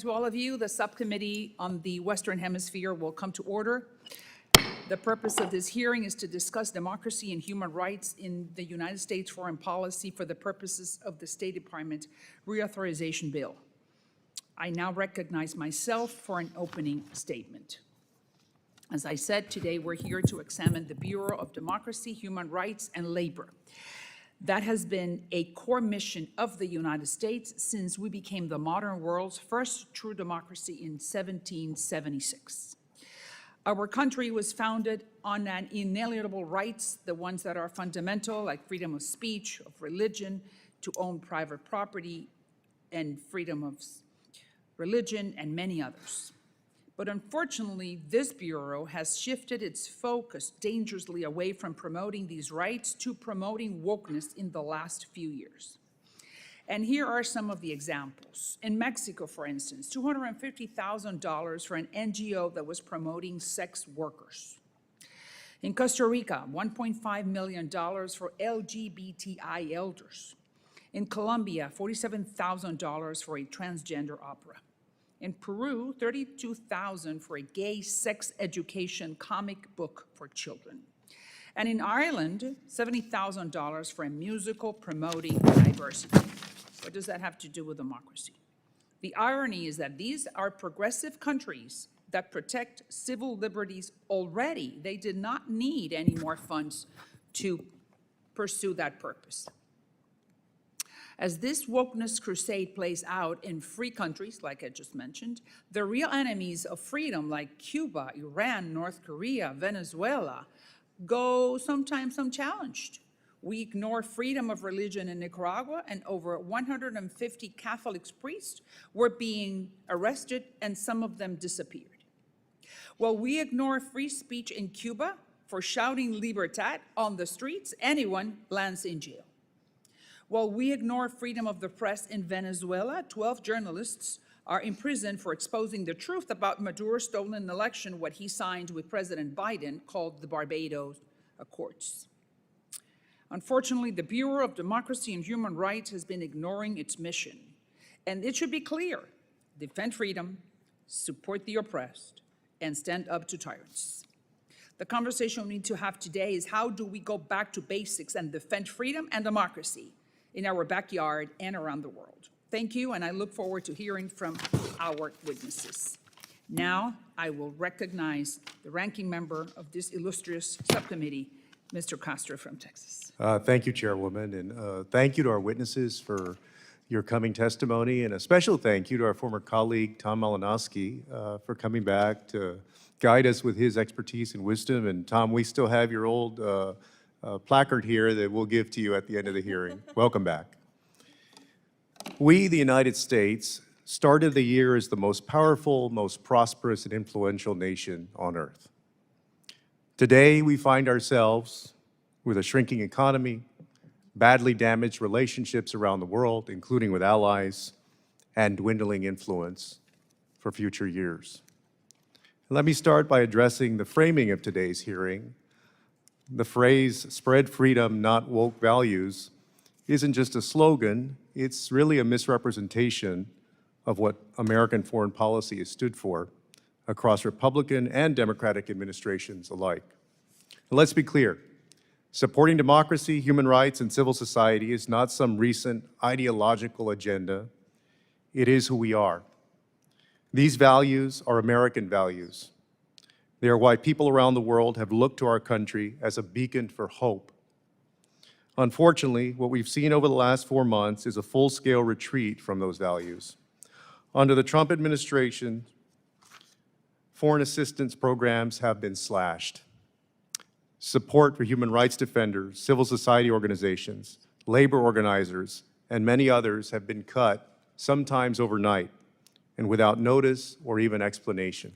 To all of you, the Subcommittee on the Western Hemisphere will come to order. The purpose of this hearing is to discuss democracy and human rights in the United States foreign policy for the purposes of the State Department Reauthorization Bill. I now recognize myself for an opening statement. As I said, today we're here to examine the Bureau of Democracy, Human Rights, and Labor. That has been a core mission of the United States since we became the modern world's first true democracy in 1776. Our country was founded on an inalienable rights, the ones that are fundamental, like freedom of speech, of religion, to own private property, and freedom of religion, and many others. But unfortunately, this Bureau has shifted its focus dangerously away from promoting these rights to promoting wokeness in the last few years. And here are some of the examples. In Mexico, for instance, $250,000 for an NGO that was promoting sex workers. In Costa Rica, $1.5 million for LGBTI elders. In Colombia, $47,000 for a transgender opera. In Peru, $32,000 for a gay sex education comic book for children. And in Ireland, $70,000 for a musical promoting diversity. What does that have to do with democracy? The irony is that these are progressive countries that protect civil liberties already. They did not need any more funds to pursue that purpose. As this wokeness crusade plays out in free countries, like I just mentioned, the real enemies of freedom, like Cuba, Iran, North Korea, Venezuela, go sometimes unchallenged. We ignore freedom of religion in Nicaragua, and over 150 Catholic priests were being arrested, and some of them disappeared. While we ignore free speech in Cuba for shouting libertad on the streets, anyone lands in jail. While we ignore freedom of the press in Venezuela, 12 journalists are imprisoned for exposing the truth about Maduro's stolen election, what he signed with President Biden, called the Barbados Accords. Unfortunately, the Bureau of Democracy and Human Rights has been ignoring its mission. And it should be clear: defend freedom, support the oppressed, and stand up to tyrants. The conversation we need to have today is how do we go back to basics and defend freedom and democracy in our backyard and around the world. Thank you, and I look forward to hearing from our witnesses. Now, I will recognize the ranking member of this illustrious subcommittee, Mr. Castro from Texas. Thank you, Chairwoman, and thank you to our witnesses for your coming testimony, and a special thank you to our former colleague, Tom Malinowski, for coming back to guide us with his expertise and wisdom. And Tom, we still have your old placard here that we'll give to you at the end of the hearing. Welcome back. We, the United States, started the year as the most powerful, most prosperous, and influential nation on earth. Today, we find ourselves with a shrinking economy, badly damaged relationships around the world, including with allies, and dwindling influence for future years. Let me start by addressing the framing of today's hearing. The phrase, spread freedom, not woke values, isn't just a slogan, it's really a misrepresentation of what American foreign policy has stood for across Republican and Democratic administrations alike. And let's be clear, supporting democracy, human rights, and civil society is not some recent ideological agenda. It is who we are. These values are American values. They are why people around the world have looked to our country as a beacon for hope. Unfortunately, what we've seen over the last 4 months is a full-scale retreat from those values. Under the Trump administration, foreign assistance programs have been slashed. Support for human rights defenders, civil society organizations, labor organizers, and many others have been cut, sometimes overnight, and without notice or even explanation.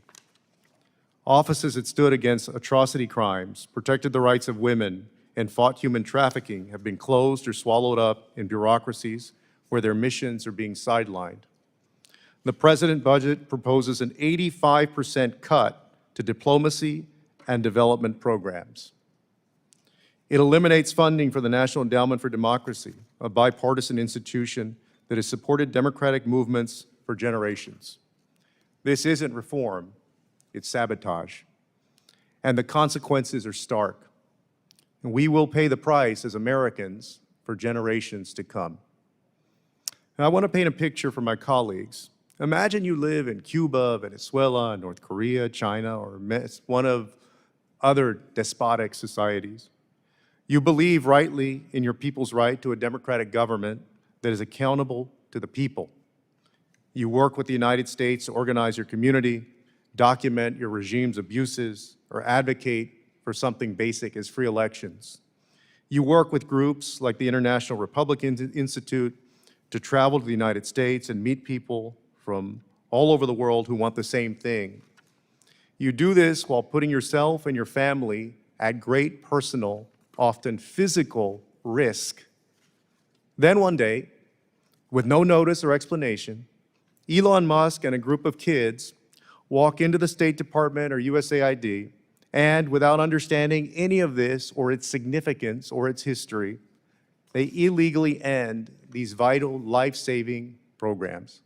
Offices that stood against atrocity crimes, protected the rights of women, and fought human trafficking have been closed or swallowed up in bureaucracies where their missions are being sidelined. The President's budget proposes an 85% cut to diplomacy and development programs. It eliminates funding for the National Endowment for Democracy, a bipartisan institution that has supported democratic movements for generations. This isn't reform, it's sabotage. And the consequences are stark. And we will pay the price as Americans for generations to come. Now, I want to paint a picture for my colleagues. Imagine you live in Cuba, Venezuela, North Korea, China, or one of other despotic societies. You believe rightly in your people's right to a democratic government that is accountable to the people. You work with the United States to organize your community, document your regime's abuses, or advocate for something basic as free elections. You work with groups like the International Republican Institute to travel to the United States and meet people from all over the world who want the same thing. You do this while putting yourself and your family at great personal, often physical, risk. Then one day, with no notice or explanation, Elon Musk and a group of kids walk into the State Department or USAID, and without understanding any of this or its significance or its history, they illegally end these vital, life-saving programs.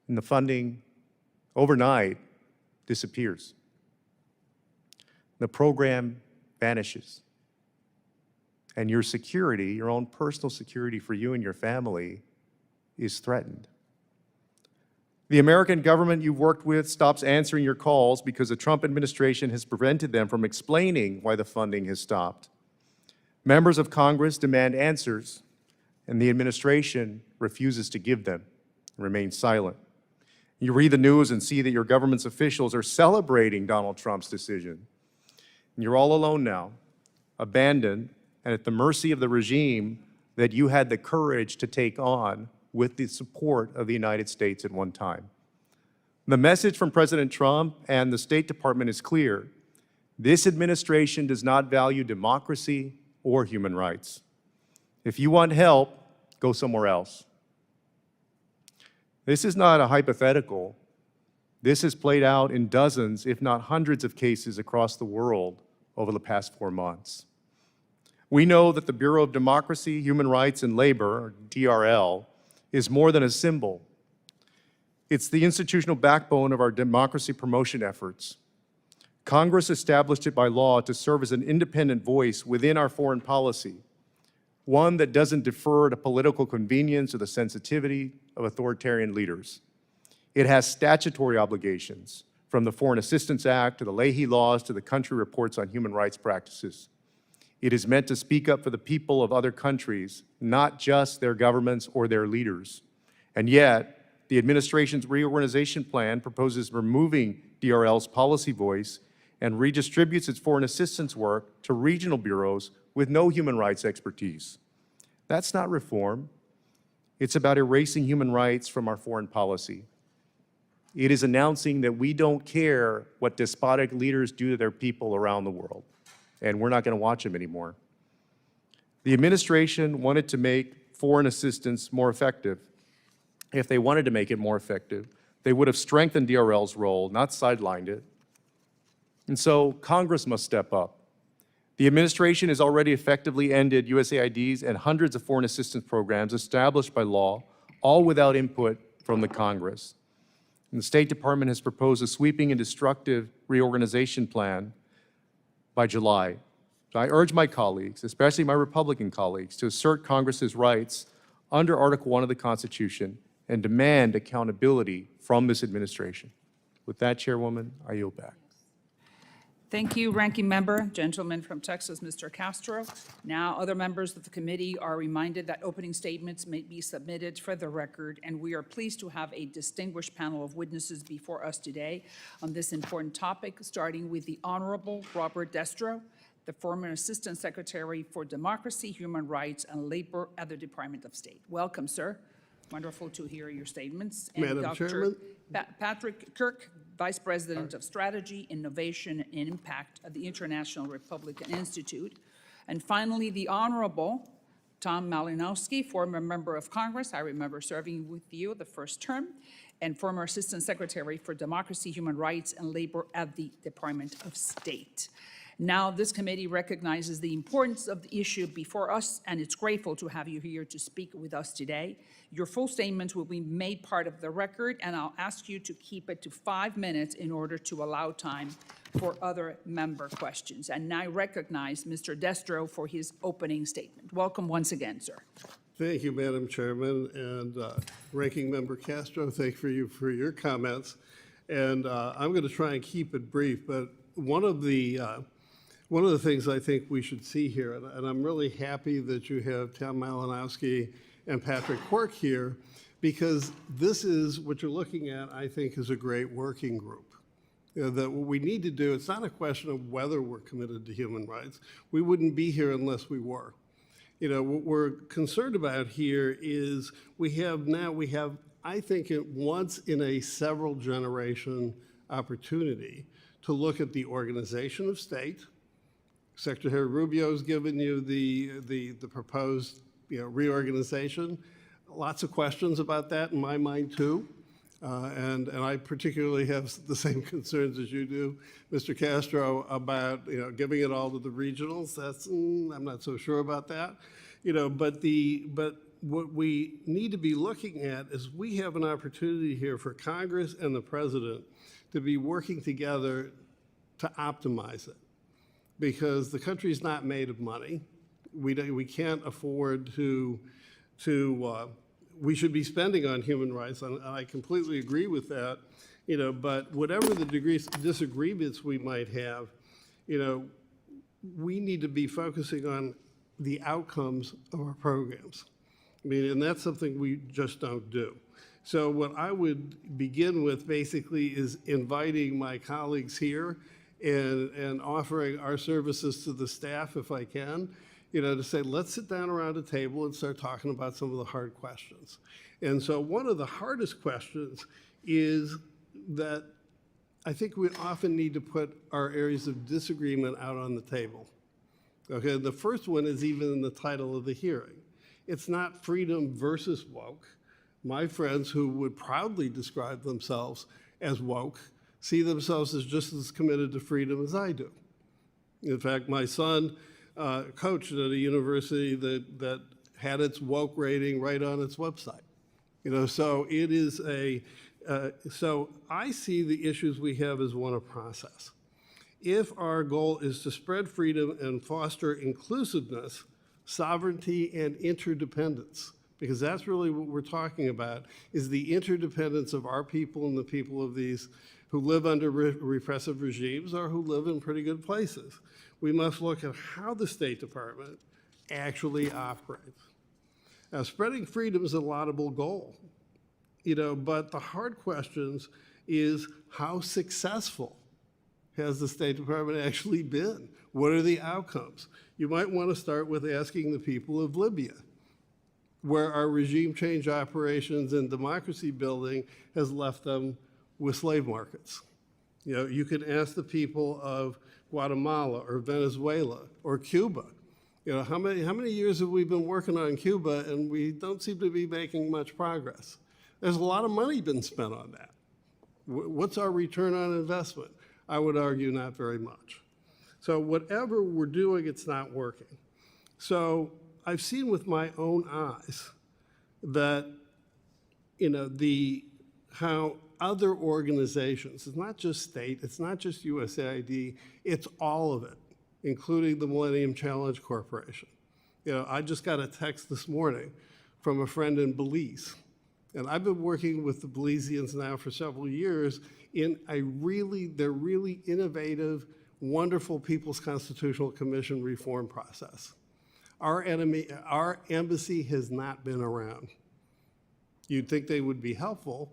And the funding, overnight, disappears. The program vanishes. And your security, your own personal security for you and your family, is threatened. The American government you've worked with stops answering your calls because the Trump administration has prevented them from explaining why the funding has stopped. Members of Congress demand answers, and the administration refuses to give them and remains silent. You read the news and see that your government's officials are celebrating Donald Trump's decision. And you're all alone now, abandoned, and at the mercy of the regime that you had the courage to take on with the support of the United States at one time. The message from President Trump and the State Department is clear. This administration does not value democracy or human rights. If you want help, go somewhere else. This is not a hypothetical. This has played out in dozens, if not hundreds of cases across the world over the past 4 months. We know that the Bureau of Democracy, Human Rights, and Labor, or DRL, is more than a symbol. It's the institutional backbone of our democracy promotion efforts. Congress established it by law to serve as an independent voice within our foreign policy, one that doesn't defer to political convenience or the sensitivity of authoritarian leaders. It has statutory obligations, from the Foreign Assistance Act to the Leahy laws to the country reports on human rights practices. It is meant to speak up for the people of other countries, not just their governments or their leaders. And yet, the administration's reorganization plan proposes removing DRL's policy voice and redistributes its foreign assistance work to regional bureaus with no human rights expertise. That's not reform. It's about erasing human rights from our foreign policy. It is announcing that we don't care what despotic leaders do to their people around the world, and we're not going to watch them anymore. The administration wanted to make foreign assistance more effective. If they wanted to make it more effective, they would have strengthened DRL's role, not sidelined it. And so Congress must step up. The administration has already effectively ended USAID's and hundreds of foreign assistance programs established by law, all without input from the Congress. And the State Department has proposed a sweeping and destructive reorganization plan by July. So I urge my colleagues, especially my Republican colleagues, to assert Congress's rights under Article 1 of the Constitution and demand accountability from this administration. With that, Chairwoman, I yield back. Thank you, Ranking Member. Gentleman from Texas, Mr. Castro. Now, other members of the committee are reminded that opening statements may be submitted for the record, and we are pleased to have a distinguished panel of witnesses before us today on this important topic, starting with the Honorable Robert Destro, the former Assistant Secretary for Democracy, Human Rights, and Labor at the Department of State. Welcome, sir. Wonderful to hear your statements. And Madam Dr. Chairman. Patrick Quirk, Vice President of Strategy, Innovation, and Impact at the International Republican Institute. And finally, the Honorable Tom Malinowski, former member of Congress. I remember serving with you the first term, and former Assistant Secretary for Democracy, Human Rights, and Labor at the Department of State. Now, this committee recognizes the importance of the issue before us, and it's grateful to have you here to speak with us today. Your full statements will be made part of the record, and I'll ask you to keep it to 5 minutes in order to allow time for other member questions. And now I recognize Mr. Destro for his opening statement. Welcome once again, sir. Thank you, Madam Chairman, and Ranking Member Castro, thank you for your comments. And I'm going to try and keep it brief, but one of the things I think we should see here, and I'm really happy that you have Tom Malinowski and Patrick Quirk here, because this is what you're looking at, I think, is a great working group. That what we need to do, it's not a question of whether we're committed to human rights. We wouldn't be here unless we were. What we're concerned about here is we have, I think, once in a several generation opportunity to look at the organization of state. Secretary Rubio's given you the proposed reorganization. Lots of questions about that in my mind too. And I particularly have the same concerns as you do, Mr. Castro, about giving it all to the regionals. That's I'm not so sure about that. But what we need to be looking at is we have an opportunity here for Congress and the President to be working together to optimize it, because the country's not made of money. We can't afford to we should be spending on human rights, and I completely agree with that, but whatever the disagreements we might have, we need to be focusing on the outcomes of our programs. And that's something we just don't do. So what I would begin with basically is inviting my colleagues here and offering our services to the staff, if I can, to say, let's sit down around a table and start talking about some of the hard questions. And so one of the hardest questions is that I think we often need to put our areas of disagreement out on the table. Okay, the first one is even in the title of the hearing. It's not freedom versus woke. My friends who would proudly describe themselves as woke see themselves as just as committed to freedom as I do. In fact, my son coached at a university that had its woke rating right on its website. So it is so I see the issues we have as one of process. If our goal is to spread freedom and foster inclusiveness, sovereignty, and interdependence, because that's really what we're talking about, is the interdependence of our people and the people of these who live under repressive regimes or who live in pretty good places. We must look at how the State Department actually operates. Now, spreading freedom is a laudable goal, but the hard questions is how successful has the State Department actually been? What are the outcomes? You might want to start with asking the people of Libya, where our regime change operations and democracy building has left them with slave markets. You could ask the people of Guatemala or Venezuela or Cuba. How many years have we been working on Cuba and we don't seem to be making much progress? There's a lot of money been spent on that. What's our return on investment? I would argue not very much. So whatever we're doing, it's not working. So I've seen with my own eyes that, how other organizations, it's not just state, it's not just USAID, it's all of it, including the Millennium Challenge Corporation. I just got a text this morning from a friend in Belize, and I've been working with the Belizeans now for several years in they're really innovative, wonderful People's Constitutional Commission reform process. Our embassy has not been around. You'd think they would be helpful,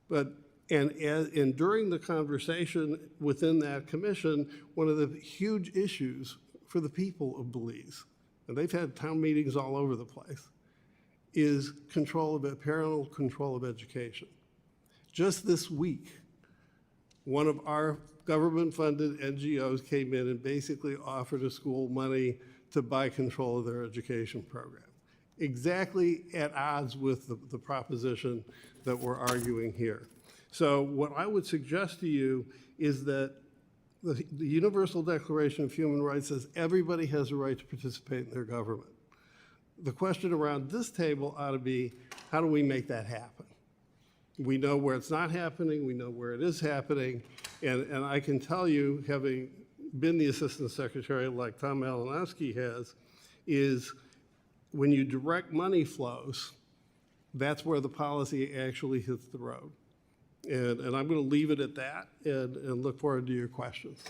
but and during the conversation within that commission, one of the huge issues for the people of Belize, and they've had town meetings all over the place, is parental control of education. Just this week, one of our government-funded NGOs came in and basically offered a school money to buy control of their education program, exactly at odds with the proposition that we're arguing here. So what I would suggest to you is that The Universal Declaration of Human Rights says everybody has a right to participate in their government. The question around this table ought to be, how do we make that happen? We know where it's not happening, we know where it is happening, and I can tell you, having been the Assistant Secretary like Tom Malinowski has, is when you direct money flows, that's where the policy actually hits the road. And I'm going to leave it at that and look forward to your questions.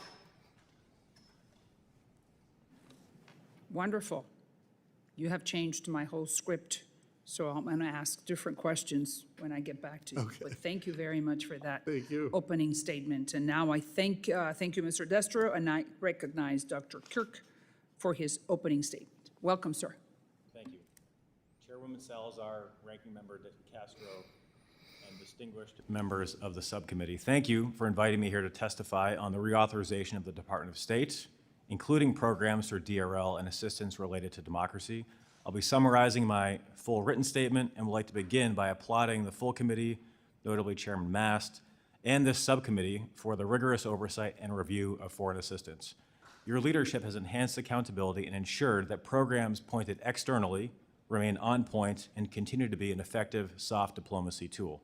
Wonderful. You have changed my whole script, so I'm going to ask different questions when I get back to you. Okay. But thank you very much for that Thank you. opening statement. And now I thank you, Mr. Destro, and I recognize Dr. Quirk for his opening statement. Welcome, sir. Thank you. Chairwoman Salazar, Ranking Member Castro, and distinguished members of the subcommittee, thank you for inviting me here to testify on the reauthorization of the Department of State, including programs for DRL and assistance related to democracy. I'll be summarizing my full written statement and would like to begin by applauding the full committee, notably Chairman Mast, and this subcommittee for the rigorous oversight and review of foreign assistance. Your leadership has enhanced accountability and ensured that programs pointed externally remain on point and continue to be an effective soft diplomacy tool,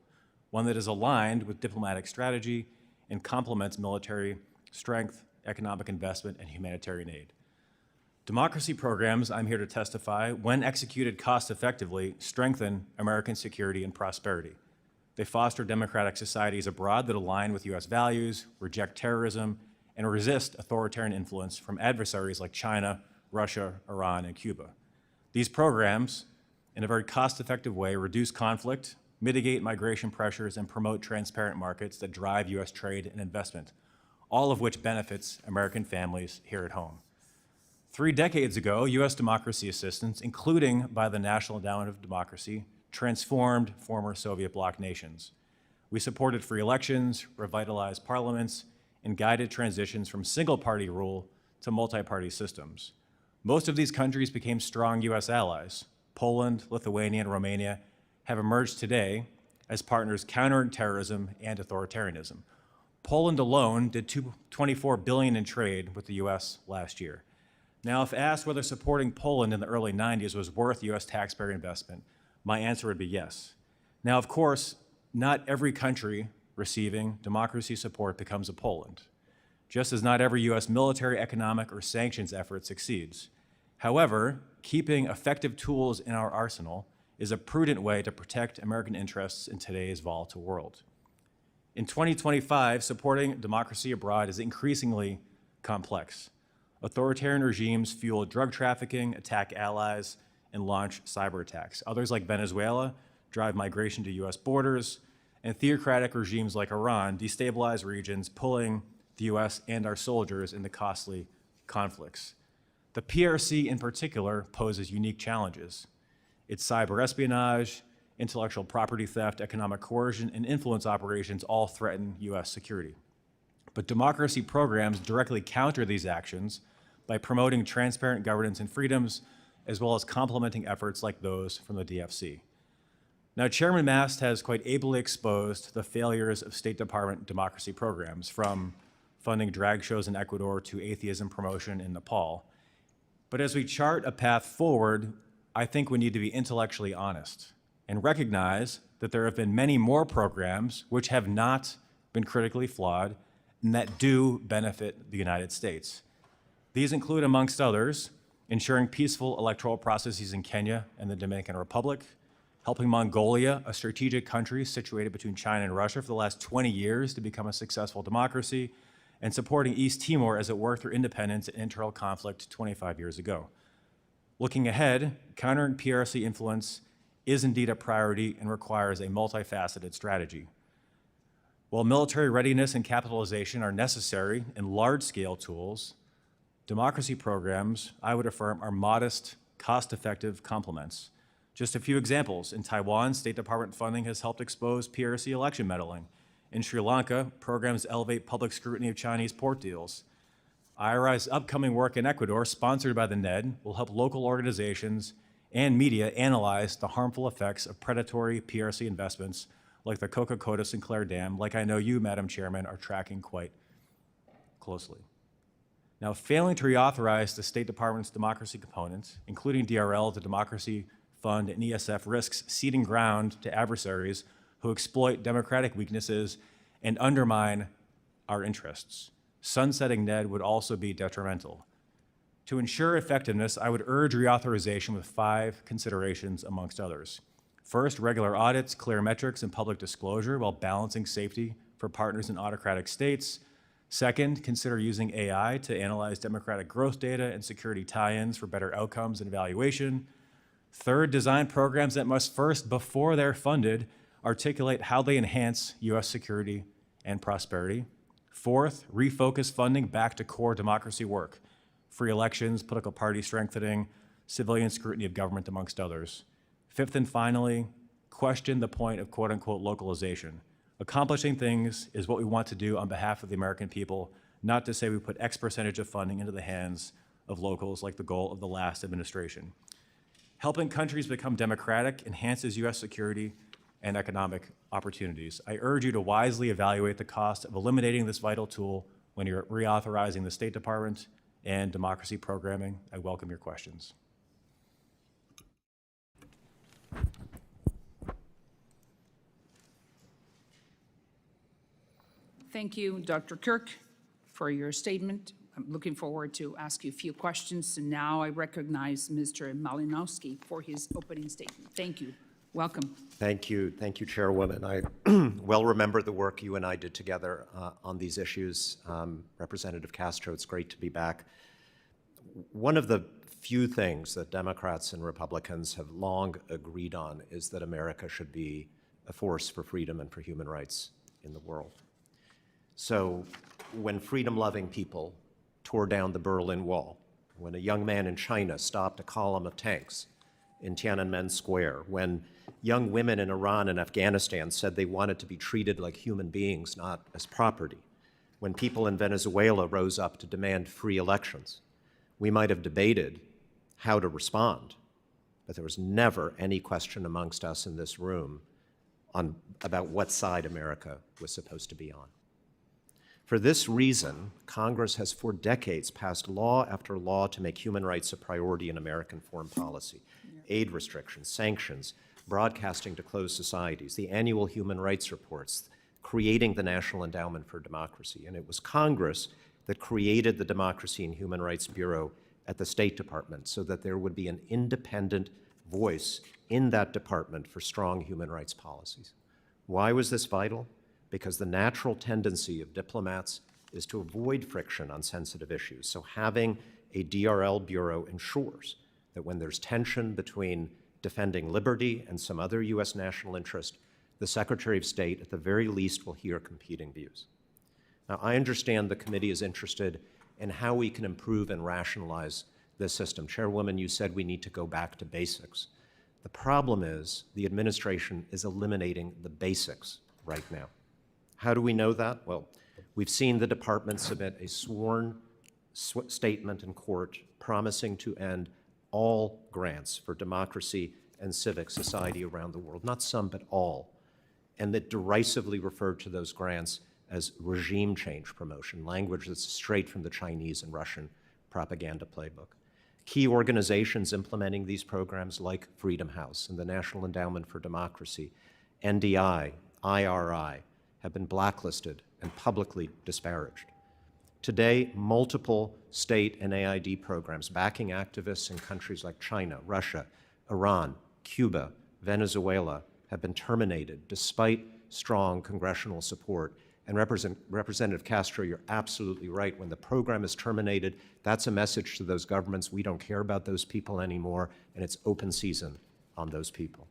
one that is aligned with diplomatic strategy and complements military strength, economic investment, and humanitarian aid. Democracy programs, I'm here to testify, when executed cost-effectively, strengthen American security and prosperity. They foster democratic societies abroad that align with U.S. values, reject terrorism, and resist authoritarian influence from adversaries like China, Russia, Iran, and Cuba. These programs, in a very cost-effective way, reduce conflict, mitigate migration pressures, and promote transparent markets that drive U.S. trade and investment, all of which benefits American families here at home. 3 decades ago, U.S. democracy assistance, including by the National Endowment of Democracy, transformed former Soviet bloc nations. We supported free elections, revitalized parliaments, and guided transitions from single-party rule to multi-party systems. Most of these countries became strong U.S. allies. Poland, Lithuania, and Romania have emerged today as partners countering terrorism and authoritarianism. Poland alone did $24 billion in trade with the U.S. last year. Now, if asked whether supporting Poland in the early 90s was worth U.S. taxpayer investment, my answer would be yes. Now, of course, not every country receiving democracy support becomes a Poland, just as not every U.S. military, economic, or sanctions effort succeeds. However, keeping effective tools in our arsenal is a prudent way to protect American interests in today's volatile world. In 2025, supporting democracy abroad is increasingly complex. Authoritarian regimes fuel drug trafficking, attack allies, and launch cyber attacks. Others, like Venezuela, drive migration to U.S. borders, and theocratic regimes like Iran destabilize regions, pulling the U.S. and our soldiers into costly conflicts. The PRC in particular poses unique challenges. Its cyber espionage, intellectual property theft, economic coercion, and influence operations all threaten U.S. security. But democracy programs directly counter these actions by promoting transparent governance and freedoms, as well as complementing efforts like those from the DFC. Now, Chairman Mast has quite ably exposed the failures of State Department democracy programs, from funding drag shows in Ecuador to atheism promotion in Nepal. But as we chart a path forward, I think we need to be intellectually honest and recognize that there have been many more programs which have not been critically flawed and that do benefit the United States. These include, amongst others, ensuring peaceful electoral processes in Kenya and the Dominican Republic, helping Mongolia, a strategic country situated between China and Russia, for the last 20 years to become a successful democracy, and supporting East Timor as it worked through independence and internal conflict 25 years ago. Looking ahead, countering PRC influence is indeed a priority and requires a multifaceted strategy. While military readiness and capitalization are necessary in large-scale tools, democracy programs, I would affirm, are modest, cost-effective complements. Just a few examples. In Taiwan, State Department funding has helped expose PRC election meddling. In Sri Lanka, programs elevate public scrutiny of Chinese port deals. IRI's upcoming work in Ecuador, sponsored by the NED, will help local organizations and media analyze the harmful effects of predatory PRC investments like the Coca-Cola Sinclair Dam, like I know you, Madam Chairman, are tracking quite closely. Now, failing to reauthorize the State Department's democracy components, including DRL, the Democracy Fund, and ESF, risks ceding ground to adversaries who exploit democratic weaknesses and undermine our interests. Sunsetting NED would also be detrimental. To ensure effectiveness, I would urge reauthorization with 5 considerations amongst others. First, regular audits, clear metrics, and public disclosure while balancing safety for partners in autocratic states. Second, consider using AI to analyze democratic growth data and security tie-ins for better outcomes and evaluation. Third, design programs that must first, before they're funded, articulate how they enhance U.S. security and prosperity. Fourth, refocus funding back to core democracy work, free elections, political party strengthening, civilian scrutiny of government, amongst others. Fifth and finally, question the point of quote-unquote localization. Accomplishing things is what we want to do on behalf of the American people, not to say we put X percentage of funding into the hands of locals like the goal of the last administration. Helping countries become democratic enhances U.S. security and economic opportunities. I urge you to wisely evaluate the cost of eliminating this vital tool when you're reauthorizing the State Department and democracy programming. I welcome your questions. Thank you, Dr. Quirk, for your statement. I'm looking forward to ask you a few questions. And now I recognize Mr. Malinowski for his opening statement. Thank you. Welcome. Thank you, Chairwoman. I well remember the work you and I did together on these issues. Representative Castro, it's great to be back. One of the few things that Democrats and Republicans have long agreed on is that America should be a force for freedom and for human rights in the world. So when freedom-loving people tore down the Berlin Wall, when a young man in China stopped a column of tanks in Tiananmen Square, when young women in Iran and Afghanistan said they wanted to be treated like human beings, not as property, when people in Venezuela rose up to demand free elections, we might have debated how to respond, but there was never any question amongst us in this room about what side America was supposed to be on. For this reason, Congress has for decades passed law after law to make human rights a priority in American foreign policy. Aid restrictions, sanctions, broadcasting to closed societies, the annual human rights reports, creating the National Endowment for Democracy. And it was Congress that created the Democracy and Human Rights Bureau at the State Department so that there would be an independent voice in that department for strong human rights policies. Why was this vital? Because the natural tendency of diplomats is to avoid friction on sensitive issues. So having a DRL bureau ensures that when there's tension between defending liberty and some other U.S. national interest, the Secretary of State, at the very least, will hear competing views. Now, I understand the committee is interested in how we can improve and rationalize this system. Chairwoman, you said we need to go back to basics. The problem is the administration is eliminating the basics right now. How do we know that? Well, we've seen the department submit a sworn statement in court promising to end all grants for democracy and civic society around the world, not some, but all, and that derisively referred to those grants as regime change promotion, language that's straight from the Chinese and Russian propaganda playbook. Key organizations implementing these programs like Freedom House and the National Endowment for Democracy, NDI, IRI, have been blacklisted and publicly disparaged. Today, multiple state and AID programs backing activists in countries like China, Russia, Iran, Cuba, Venezuela have been terminated despite strong congressional support. And Representative Castro, you're absolutely right. When the program is terminated, that's a message to those governments. We don't care about those people anymore, and it's open season on those people.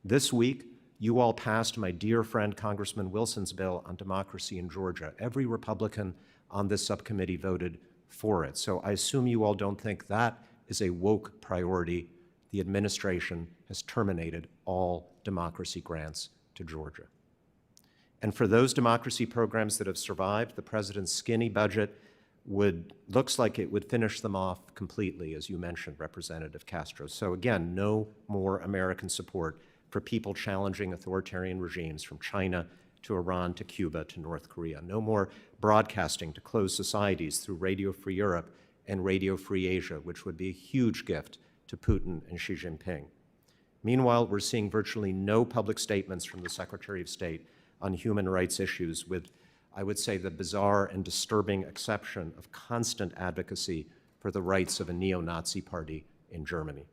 This week, you all passed my dear friend Congressman Wilson's bill on democracy in Georgia. Every Republican on this subcommittee voted for it. So I assume you all don't think that is a woke priority. The administration has terminated all democracy grants to Georgia. And for those democracy programs that have survived, the president's skinny budget looks like it would finish them off completely, as you mentioned, Representative Castro. So again, no more American support for people challenging authoritarian regimes from China to Iran, to Cuba, to North Korea. No more broadcasting to closed societies through Radio Free Europe and Radio Free Asia, which would be a huge gift to Putin and Xi Jinping. Meanwhile, we're seeing virtually no public statements from the Secretary of State on human rights issues, with, I would say, the bizarre and disturbing exception of constant advocacy for the rights of a neo-Nazi party in Germany.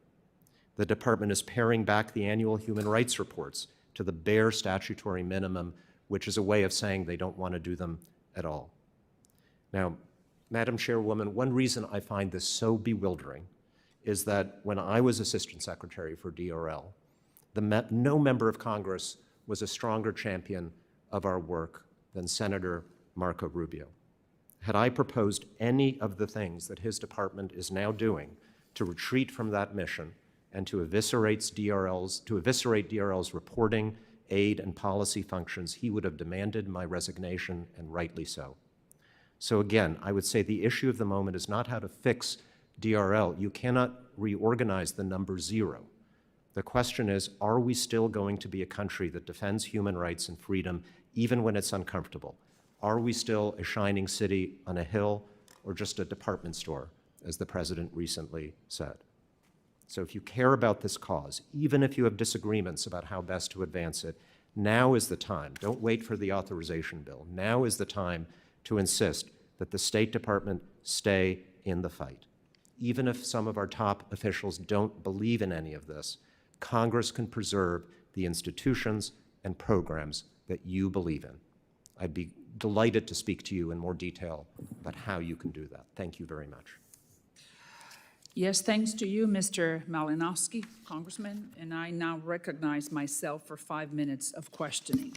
The department is paring back the annual human rights reports to the bare statutory minimum, which is a way of saying they don't want to do them at all. Now, Madam Chairwoman, one reason I find this so bewildering is that when I was Assistant Secretary for DRL, no member of Congress was a stronger champion of our work than Senator Marco Rubio. Had I proposed any of the things that his department is now doing to retreat from that mission and to eviscerate DRL's reporting, aid, and policy functions, he would have demanded my resignation, and rightly so. So again, I would say the issue of the moment is not how to fix DRL. You cannot reorganize the number 0. The question is, are we still going to be a country that defends human rights and freedom even when it's uncomfortable? Are we still a shining city on a hill, or just a department store, as the president recently said? So if you care about this cause, even if you have disagreements about how best to advance it, now is the time. Don't wait for the authorization bill. Now is the time to insist that the State Department stay in the fight. Even if some of our top officials don't believe in any of this, Congress can preserve the institutions and programs that you believe in. I'd be delighted to speak to you in more detail about how you can do that. Thank you very much. Yes, thanks to you, Mr. Malinowski, Congressman, and I now recognize myself for 5 minutes of questioning.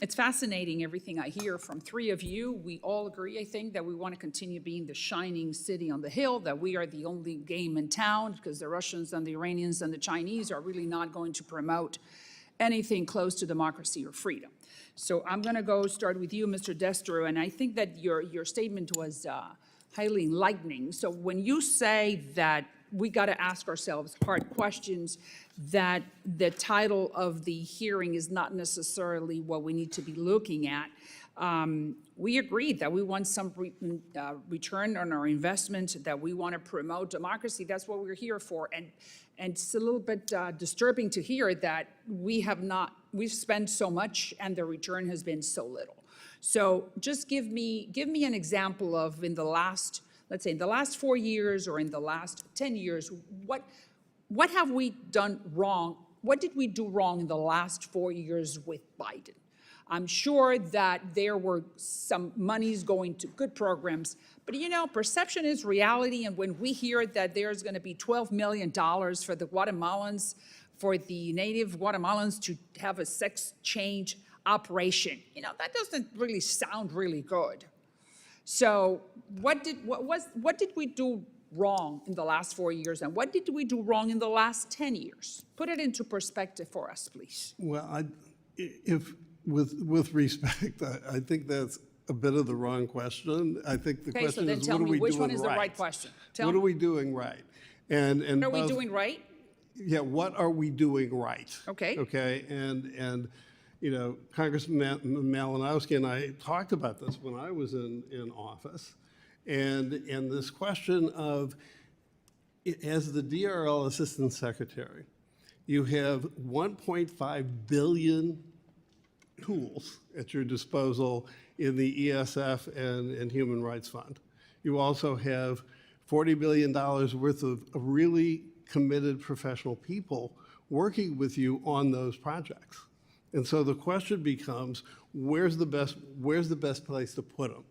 It's fascinating, everything I hear from 3 of you. We all agree, I think, that we want to continue being the shining city on the hill, that we are the only game in town, because the Russians and the Iranians and the Chinese are really not going to promote anything close to democracy or freedom. So I'm going to start with you, Mr. Destro, and I think that your statement was highly enlightening. So when you say that we got to ask ourselves hard questions, that the title of the hearing is not necessarily what we need to be looking at, we agreed that we want some return on our investment, that we want to promote democracy. That's what we're here for. And it's a little bit disturbing to hear that we've spent so much and the return has been so little. So just give me an example of, in the last, let's say in the last 4 years or in the last 10 years, what have we done wrong? What did we do wrong in the last 4 years with Biden? I'm sure that there were some monies going to good programs, but perception is reality. And when we hear that there's going to be $12 million for the Guatemalans, for the native Guatemalans to have a sex change operation, that doesn't really sound really good. So what did we do wrong in the last 4 years, and what did we do wrong in the last 10 years? Put it into perspective for us, please. Well, with respect, I think that's a bit of the wrong question. I think the question is, what are we doing right? Okay, so then tell me, which one is the right question? What are we doing right? And what are we doing right? Yeah, what are we doing right? Okay. Okay, and Congressman Malinowski and I talked about this when I was in office, and this question of, as the DRL Assistant Secretary, you have 1.5 billion tools at your disposal in the ESF and Human Rights Fund. You also have $40 billion worth of really committed professional people working with you on those projects. And so the question becomes, where's the best place to put them?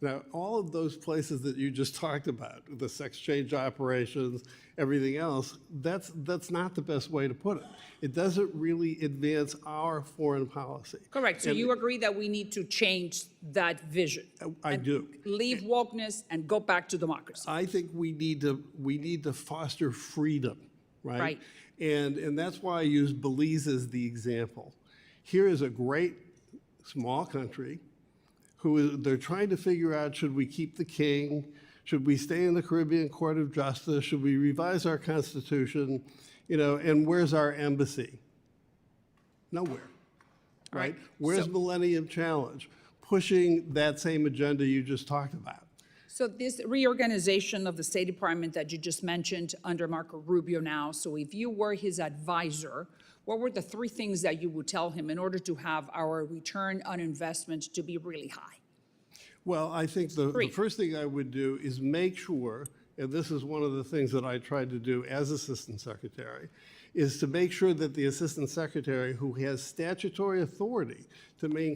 Now, all of those places that you just talked about, the sex change operations, everything else, that's not the best way to put it. It doesn't really advance our foreign policy. Correct. So you agree that we need to change that vision? I do. Leave wokeness and go back to democracy. I think we need to foster freedom, right? Right. And that's why I use Belize as the example. Here is a great small country they're trying to figure out, should we keep the king? Should we stay in the Caribbean Court of Justice? Should we revise our Constitution? And where's our embassy? Nowhere. right? Right. Where's So- Millennium Challenge? Pushing that same agenda you just talked about. So this reorganization of the State Department that you just mentioned under Marco Rubio now, so if you were his advisor, what were the three things that you would tell him in order to have our return on investment to be really high? Well, I think the Three. first thing I would do is make sure, and this is one of the things that I tried to do as Assistant Secretary, is to make sure that the Assistant Secretary, who has statutory authority to maintain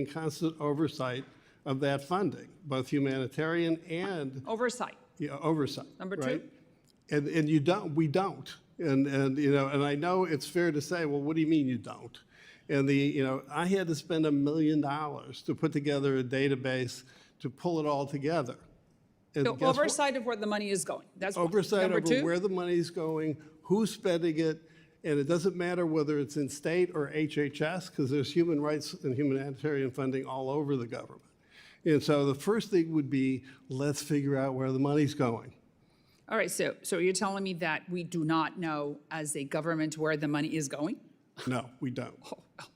constant oversight of that funding, both humanitarian and Oversight. oversight. Number two? right? And we don't. And and I know it's fair to say, well, what do you mean you don't? And I had to spend $1 million to put together a database to pull it all together. And So guess what? oversight of where the money is going. That's one. Oversight Number over two? where the money's going, who's spending it, and it doesn't matter whether it's in state or HHS, because there's human rights and humanitarian funding all over the government. And so the first thing would be, let's figure out where the money's going. All right, so you're telling me that we do not know as a government where the money is going? No, we don't. Oh, well,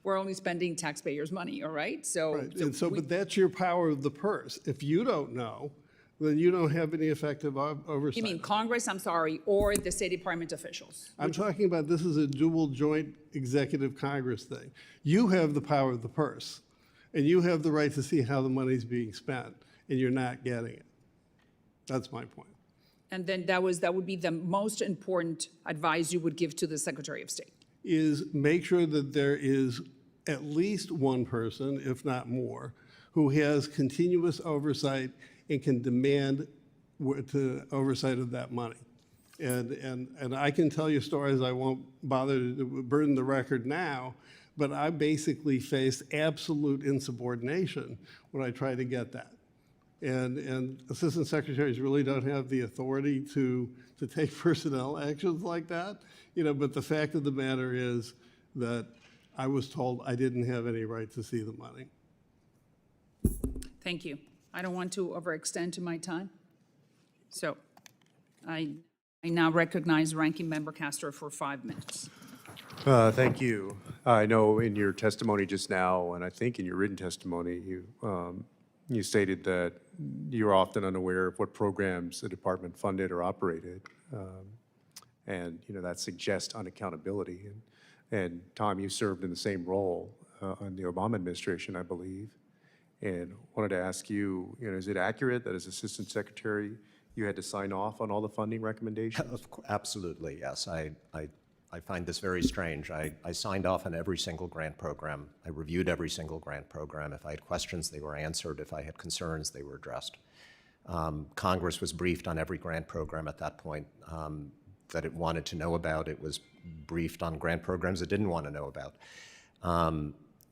we're only spending taxpayers' money, all right? So. Right, and so, but that's your power of the purse. If you don't know, then you don't have any effective oversight. You mean Congress, I'm sorry, or the State Department officials? I'm talking about, this is a dual joint executive Congress thing. You have the power of the purse, and you have the right to see how the money's being spent, and you're not getting it. That's my point. And then that would be the most important advice you would give to the Secretary of State. Is make sure that there is at least one person, if not more, who has continuous oversight and can demand oversight of that money. And I can tell you stories, I won't bother to burden the record now, but I basically faced absolute insubordination when I tried to get that. And assistant secretaries really don't have the authority to take personnel actions like that, but the fact of the matter is that I was told I didn't have any right to see the money. Thank you. I don't want to overextend to my time. So I now recognize Ranking Member Castro for 5 minutes. Thank you. I know in your testimony just now, and I think in your written testimony, you stated that you're often unaware of what programs the department funded or operated. And that suggests unaccountability. And Tom, you served in the same role in the Obama administration, I believe. And wanted to ask you, is it accurate that as Assistant Secretary, you had to sign off on all the funding recommendations? Absolutely, yes. I find this very strange. I signed off on every single grant program. I reviewed every single grant program. If I had questions, they were answered. If I had concerns, they were addressed. Congress was briefed on every grant program at that point that it wanted to know about. It was briefed on grant programs it didn't want to know about.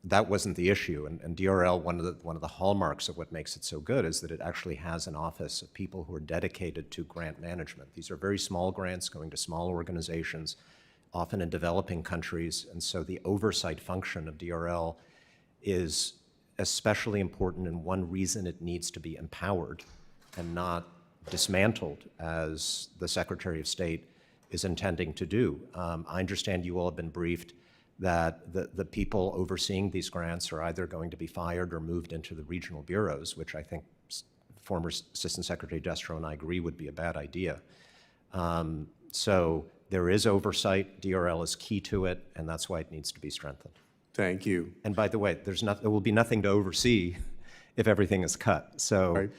That wasn't the issue. And DRL, one of the hallmarks of what makes it so good is that it actually has an office of people who are dedicated to grant management. These are very small grants going to small organizations, often in developing countries. And so the oversight function of DRL is especially important, and one reason it needs to be empowered and not dismantled, as the Secretary of State is intending to do. I understand you all have been briefed that the people overseeing these grants are either going to be fired or moved into the regional bureaus, which I think former Assistant Secretary Destro and I agree would be a bad idea. So there is oversight. DRL is key to it, and that's why it needs to be strengthened. Thank you. And by the way, there will be nothing to oversee if everything is cut. So Right.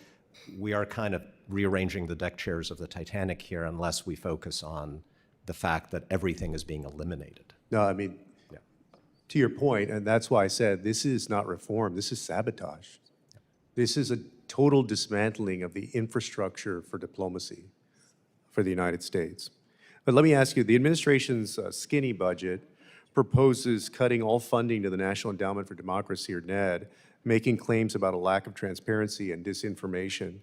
we are kind of rearranging the deck chairs of the Titanic here unless we focus on the fact that everything is being eliminated. No, I mean, Yeah. to your point, and that's why I said this is not reform, this is sabotage. This is a total dismantling of the infrastructure for diplomacy for the United States. But let me ask you, the administration's skinny budget proposes cutting all funding to the National Endowment for Democracy, or NED, making claims about a lack of transparency and disinformation.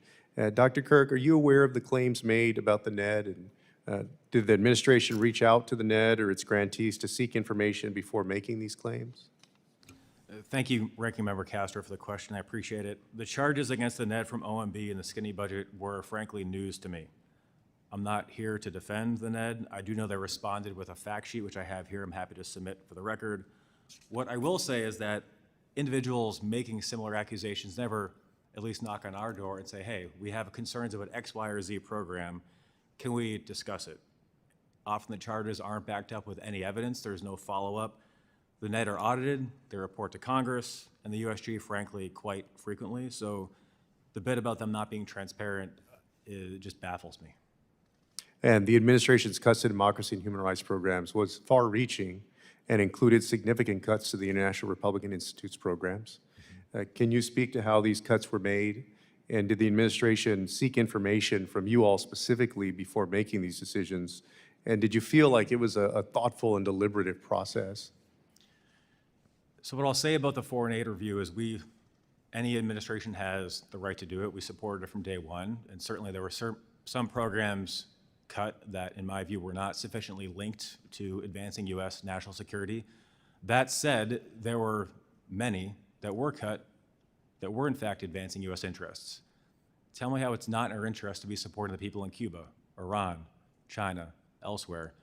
Dr. Quirk, are you aware of the claims made about the NED? And did the administration reach out to the NED or its grantees to seek information before making these claims? Thank you, Ranking Member Castro, for the question. I appreciate it. The charges against the NED from OMB and the skinny budget were frankly news to me. I'm not here to defend the NED. I do know they responded with a fact sheet, which I have here. I'm happy to submit for the record. What I will say is that individuals making similar accusations never at least knock on our door and say, hey, we have concerns about X, Y, or Z program. Can we discuss it? Often the charges aren't backed up with any evidence. There's no follow-up. The net are audited, they report to Congress, and the USG, frankly, quite frequently. So the bit about them not being transparent, it just baffles me. And the administration's cuts to democracy and human rights programs was far-reaching and included significant cuts to the International Republican Institute's programs. Can you speak to how these cuts were made? And did the administration seek information from you all specifically before making these decisions? And did you feel like it was a thoughtful and deliberative process? So what I'll say about the foreign aid review is any administration has the right to do it. We supported it from day one, and certainly there were some programs cut that, in my view, were not sufficiently linked to advancing U.S. national security. That said, there were many that were cut that were in fact advancing U.S. interests. Tell me how it's not in our interest to be supporting the people in Cuba, Iran, China, elsewhere.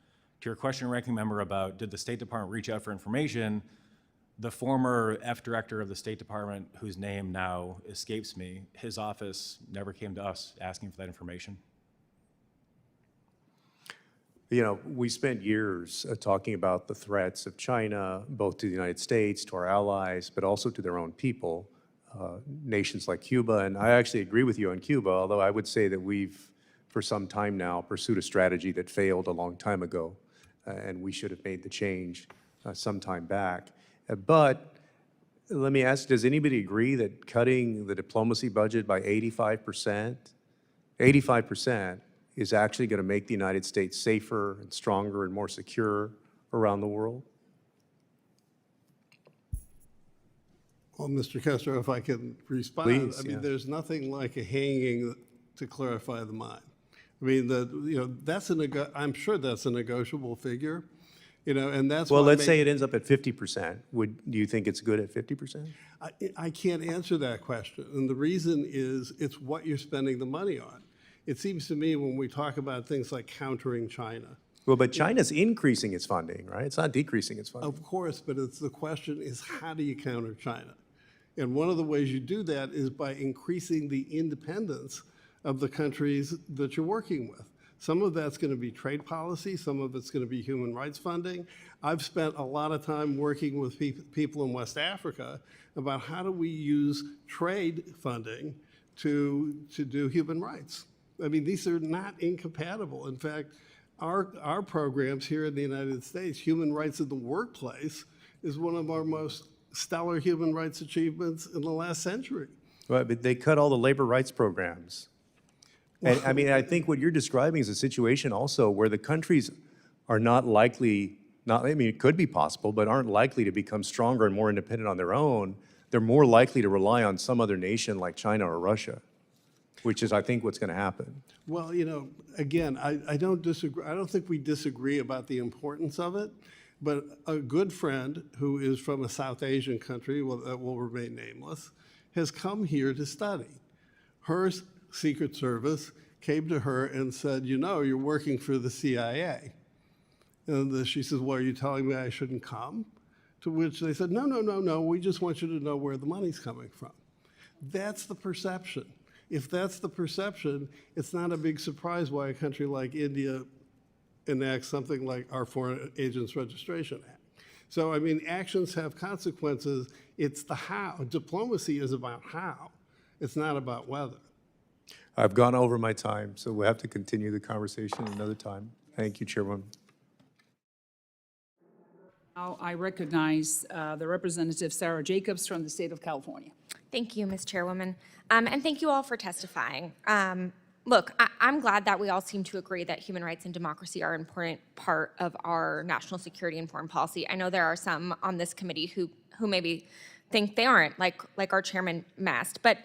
To your question, Ranking Member, about did the State Department reach out for information, the former F-Director of the State Department, whose name now escapes me, his office never came to us asking for that information. You know, we spent years talking about the threats of China, both to the United States, to our allies, but also to their own people, nations like Cuba. And I actually agree with you on Cuba, although I would say that we've, for some time now, pursued a strategy that failed a long time ago, and we should have made the change some time back. But let me ask, does anybody agree that cutting the diplomacy budget by 85% is actually going to make the United States safer and stronger and more secure around the world? Well, Mr. Castro, if I can respond. Please, I mean, yeah. there's nothing like a hanging to clarify the mind. I mean, that's I'm sure that's a negotiable figure, and that's Well, why let's say it ends up at 50%. Do you think it's good at 50%? I can't answer that question. And the reason is it's what you're spending the money on. It seems to me when we talk about things like countering China, Well, but China's increasing its funding, right? It's not decreasing its funding. of course, but the question is how do you counter China? And one of the ways you do that is by increasing the independence of the countries that you're working with. Some of that's going to be trade policy, some of it's going to be human rights funding. I've spent a lot of time working with people in West Africa about how do we use trade funding to do human rights. I mean, these are not incompatible. In fact, our programs here in the United States, human rights in the workplace, is one of our most stellar human rights achievements in the last century. Right, but they cut all the labor rights programs. And I mean, I think what you're describing is a situation also where the countries are not likely, I mean, it could be possible, but aren't likely to become stronger and more independent on their own. They're more likely to rely on some other nation like China or Russia, which is, I think, what's going to happen. Well, again, I don't disagree. I don't think we disagree about the importance of it. But a good friend who is from a South Asian country that will remain nameless has come here to study. Her Secret Service came to her and said, you're working for the CIA. And she says, well, are you telling me I shouldn't come? To which they said, no, we just want you to know where the money's coming from. That's the perception. If that's the perception, it's not a big surprise why a country like India enacts something like our Foreign Agents Registration Act. So, I mean, actions have consequences. It's the how. Diplomacy is about how. It's not about whether. I've gone over my time, so we'll have to continue the conversation another time. Thank you, Chairwoman. Now I recognize the Representative Sarah Jacobs from the state of California. Thank you, Ms. Chairwoman. And thank you all for testifying. Look, I'm glad that we all seem to agree that human rights and democracy are an important part of our national security and foreign policy. I know there are some on this committee who maybe think they aren't, like our chairman Mast, but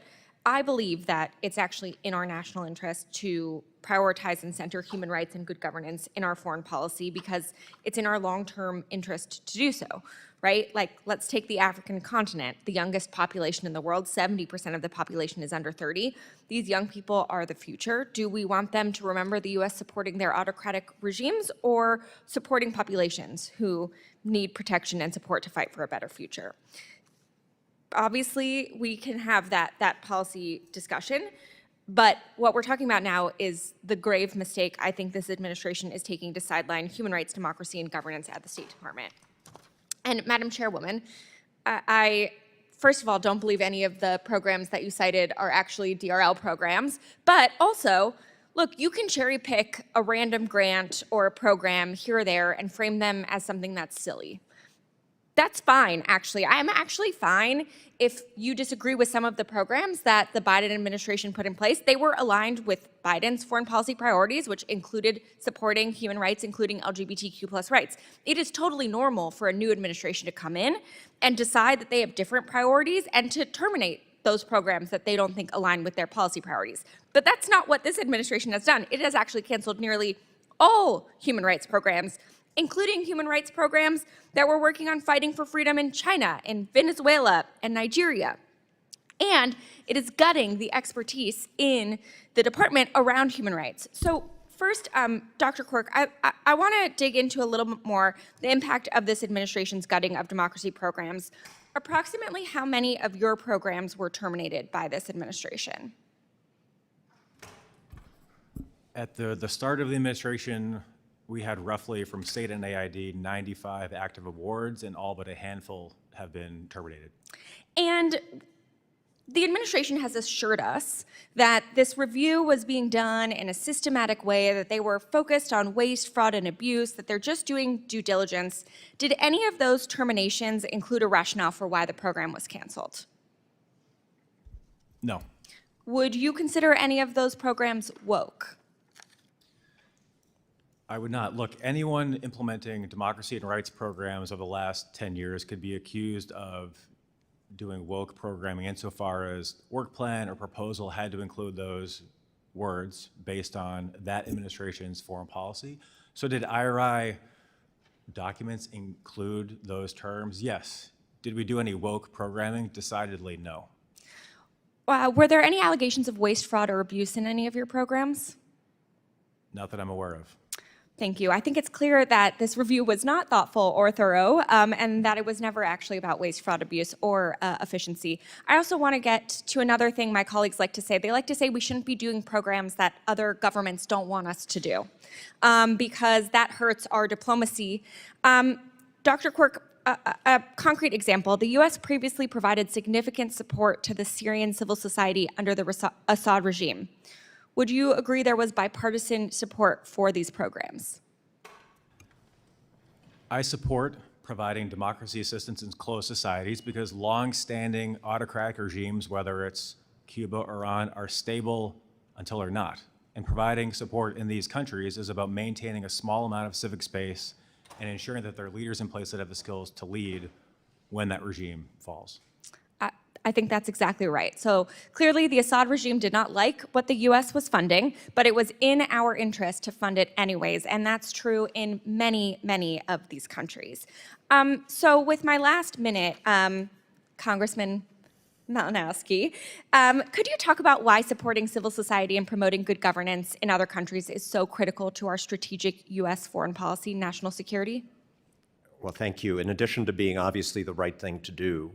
I believe that it's actually in our national interest to prioritize and center human rights and good governance in our foreign policy because it's in our long-term interest to do so. right? Like, let's take the African continent, the youngest population in the world, 70% of the population is under 30. These young people are the future. Do we want them to remember the US supporting their autocratic regimes or supporting populations who need protection and support to fight for a better future? Obviously, we can have that policy discussion, but what we're talking about now is the grave mistake I think this administration is taking to sideline human rights, democracy, and governance at the State Department. And Madam Chairwoman, I first of all don't believe any of the programs that you cited are actually DRL programs, but also, look, you can cherry pick a random grant or a program here or there and frame them as something that's silly. That's fine, actually. I'm actually fine if you disagree with some of the programs that the Biden administration put in place. They were aligned with Biden's foreign policy priorities, which included supporting human rights, including LGBTQ+ rights. It is totally normal for a new administration to come in and decide that they have different priorities and to terminate those programs that they don't think align with their policy priorities. But that's not what this administration has done. It has actually canceled nearly all human rights programs, including human rights programs that were working on fighting for freedom in China, in Venezuela, and Nigeria. And it is gutting the expertise in the department around human rights. So first, Dr. Quirk, I want to dig into a little bit more the impact of this administration's gutting of democracy programs. Approximately how many of your programs were terminated by this administration? At the start of the administration, we had roughly, from state and AID, 95 active awards, and all but a handful have been terminated. And the administration has assured us that this review was being done in a systematic way, that they were focused on waste, fraud, and abuse, that they're just doing due diligence. Did any of those terminations include a rationale for why the program was canceled? No. Would you consider any of those programs woke? I would not. Look, anyone implementing democracy and rights programs over the last 10 years could be accused of doing woke programming insofar as work plan or proposal had to include those words based on that administration's foreign policy. So did IRI documents include those terms? Yes. Did we do any woke programming? Decidedly no. Were there any allegations of waste, fraud, or abuse in any of your programs? Not that I'm aware of. Thank you. I think it's clear that this review was not thoughtful or thorough, and that it was never actually about waste, fraud, abuse, or efficiency. I also want to get to another thing my colleagues like to say. They like to say we shouldn't be doing programs that other governments don't want us to do, because that hurts our diplomacy. Dr. Quirk, a concrete example, the U.S. previously provided significant support to the Syrian civil society under the Assad regime. Would you agree there was bipartisan support for these programs? I support providing democracy assistance in closed societies because long-standing autocratic regimes, whether it's Cuba or Iran, are stable until they're not. And providing support in these countries is about maintaining a small amount of civic space and ensuring that there are leaders in place that have the skills to lead when that regime falls. I think that's exactly right. So clearly the Assad regime did not like what the US was funding, but it was in our interest to fund it anyways, and that's true in many, many of these countries. So with my last minute, Congressman Malinowski, could you talk about why supporting civil society and promoting good governance in other countries is so critical to our strategic US foreign policy, national security? Well, thank you. In addition to being obviously the right thing to do,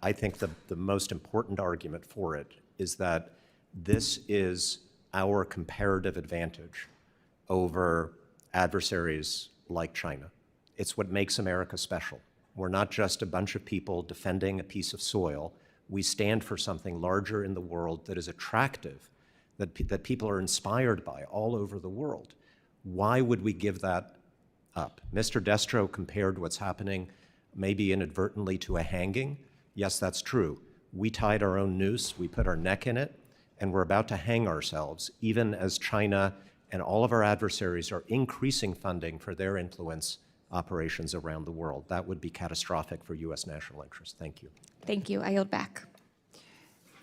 I think the most important argument for it is that this is our comparative advantage over adversaries like China. It's what makes America special. We're not just a bunch of people defending a piece of soil. We stand for something larger in the world that is attractive, that people are inspired by all over the world. Why would we give that up? Mr. Destro compared what's happening maybe inadvertently to a hanging. Yes, that's true. We tied our own noose, we put our neck in it, and we're about to hang ourselves, even as China and all of our adversaries are increasing funding for their influence operations around the world. That would be catastrophic for U.S. national interest. Thank you. Thank you. I yield back.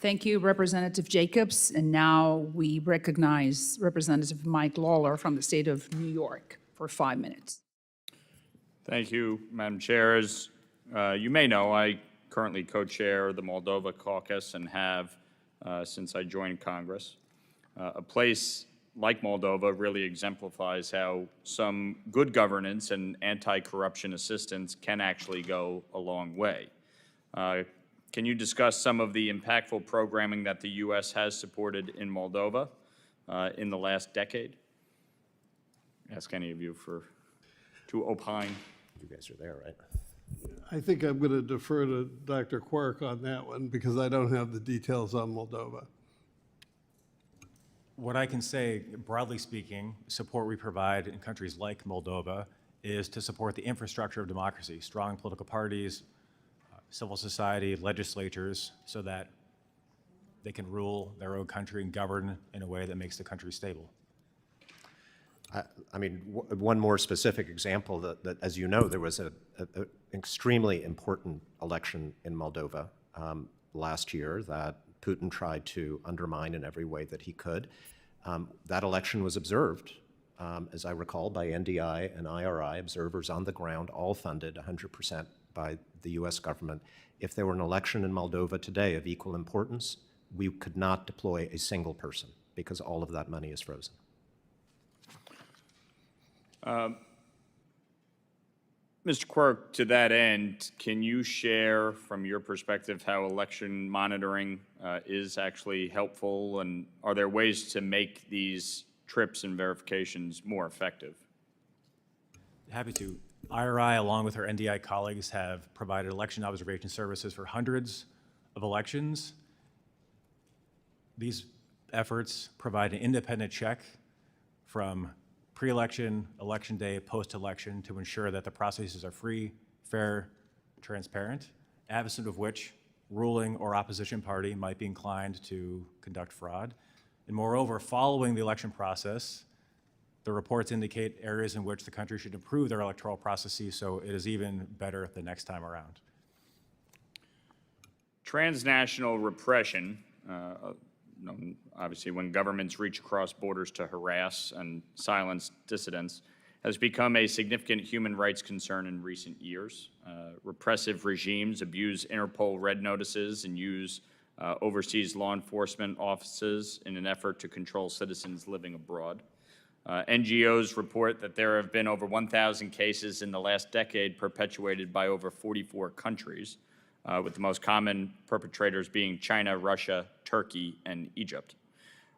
Thank you, Representative Jacobs. And now we recognize Representative Mike Lawler from the state of New York for 5 minutes. Thank you, Madam Chair. As you may know, I currently co-chair the Moldova caucus and have since I joined Congress. A place like Moldova really exemplifies how some good governance and anti-corruption assistance can actually go a long way. Can you discuss some of the impactful programming that the U.S. has supported in Moldova in the last decade? Ask any of you to opine. You guys are there, right? I think I'm going to defer to Dr. Quirk on that one because I don't have the details on Moldova. What I can say, broadly speaking, support we provide in countries like Moldova is to support the infrastructure of democracy, strong political parties, civil society, legislatures, so that they can rule their own country and govern in a way that makes the country stable. I mean, one more specific example that as you know, there was an extremely important election in Moldova last year that Putin tried to undermine in every way that he could. That election was observed, as I recall, by NDI and IRI, observers on the ground, all funded 100% by the US government. If there were an election in Moldova today of equal importance, we could not deploy a single person because all of that money is frozen. Mr. Quirk, to that end, can you share from your perspective how election monitoring is actually helpful, and are there ways to make these trips and verifications more effective? Happy to. IRI, along with our NDI colleagues, have provided election observation services for hundreds of elections. These efforts provide an independent check from pre-election, election day, post-election to ensure that the processes are free, fair, transparent, absent of which ruling or opposition party might be inclined to conduct fraud. And moreover, following the election process, the reports indicate areas in which the country should improve their electoral processes so it is even better the next time around. Transnational repression, obviously when governments reach across borders to harass and silence dissidents, has become a significant human rights concern in recent years. Repressive regimes abuse Interpol red notices and use overseas law enforcement offices in an effort to control citizens living abroad. NGOs report that there have been over 1,000 cases in the last decade perpetuated by over 44 countries, with the most common perpetrators being China, Russia, Turkey, and Egypt.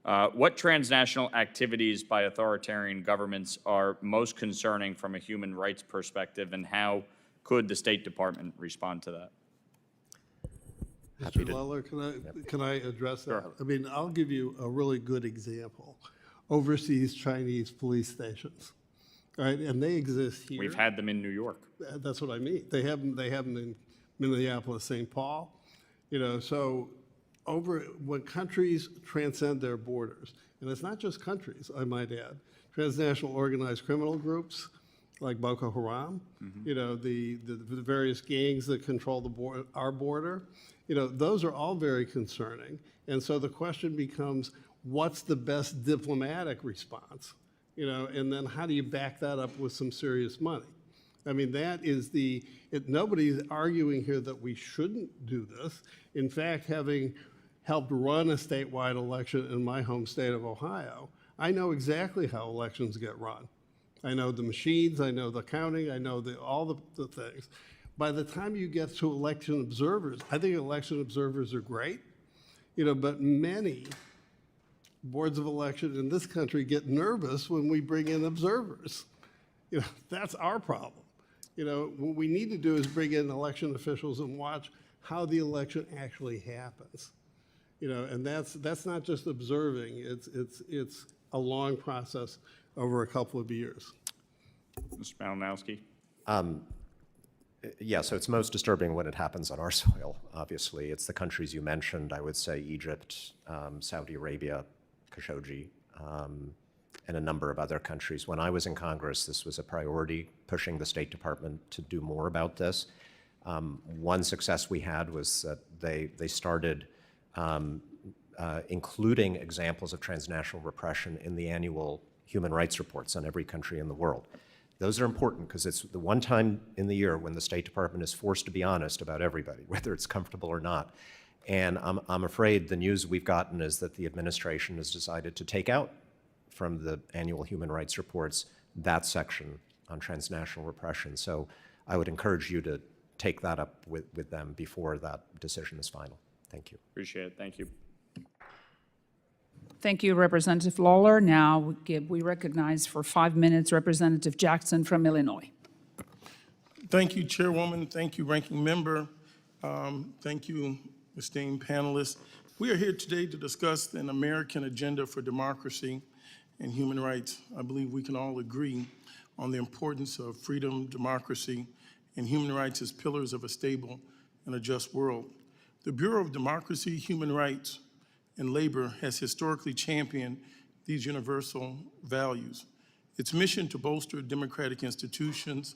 What transnational activities by authoritarian governments are most concerning from a human rights perspective, and how could the State Department respond to that? Mr. Lawler, can I address that? Sure. I mean, I'll give you a really good example. Overseas Chinese police stations, right? And they exist here. We've had them in New York. That's what I mean. They have them in Minneapolis, St. Paul. So when countries transcend their borders, and it's not just countries, I might add, transnational organized criminal groups like Boko Haram, the various gangs that control our border, those are all very concerning. And so the question becomes, what's the best diplomatic response? And then how do you back that up with some serious money? I mean, that is nobody's arguing here that we shouldn't do this. In fact, having helped run a statewide election in my home state of Ohio, I know exactly how elections get run. I know the machines, I know the counting, I know all the things. By the time you get to election observers, I think election observers are great, but many boards of election in this country get nervous when we bring in observers. That's our problem. What we need to do is bring in election officials and watch how the election actually happens. And that's not just observing. It's a long process over a couple of years. Mr. Malinowski? Yeah, so it's most disturbing when it happens on our soil, obviously. It's the countries you mentioned, I would say Egypt, Saudi Arabia, Khashoggi, and a number of other countries. When I was in Congress, this was a priority, pushing the State Department to do more about this. One success we had was that they started including examples of transnational repression in the annual human rights reports on every country in the world. Those are important because it's the one time in the year when the State Department is forced to be honest about everybody, whether it's comfortable or not. And I'm afraid the news we've gotten is that the administration has decided to take out from the annual human rights reports that section on transnational repression. So I would encourage you to take that up with them before that decision is final. Thank you. Appreciate it. Thank you. Thank you, Representative Lawler. Now we recognize for 5 minutes Representative Jackson from Illinois. Thank you, Chairwoman. Thank you, Ranking Member. Thank you, esteemed panelists. We are here today to discuss an American agenda for democracy and human rights. I believe we can all agree on the importance of freedom, democracy, and human rights as pillars of a stable and a just world. The Bureau of Democracy, Human Rights, and Labor has historically championed these universal values. Its mission to bolster democratic institutions,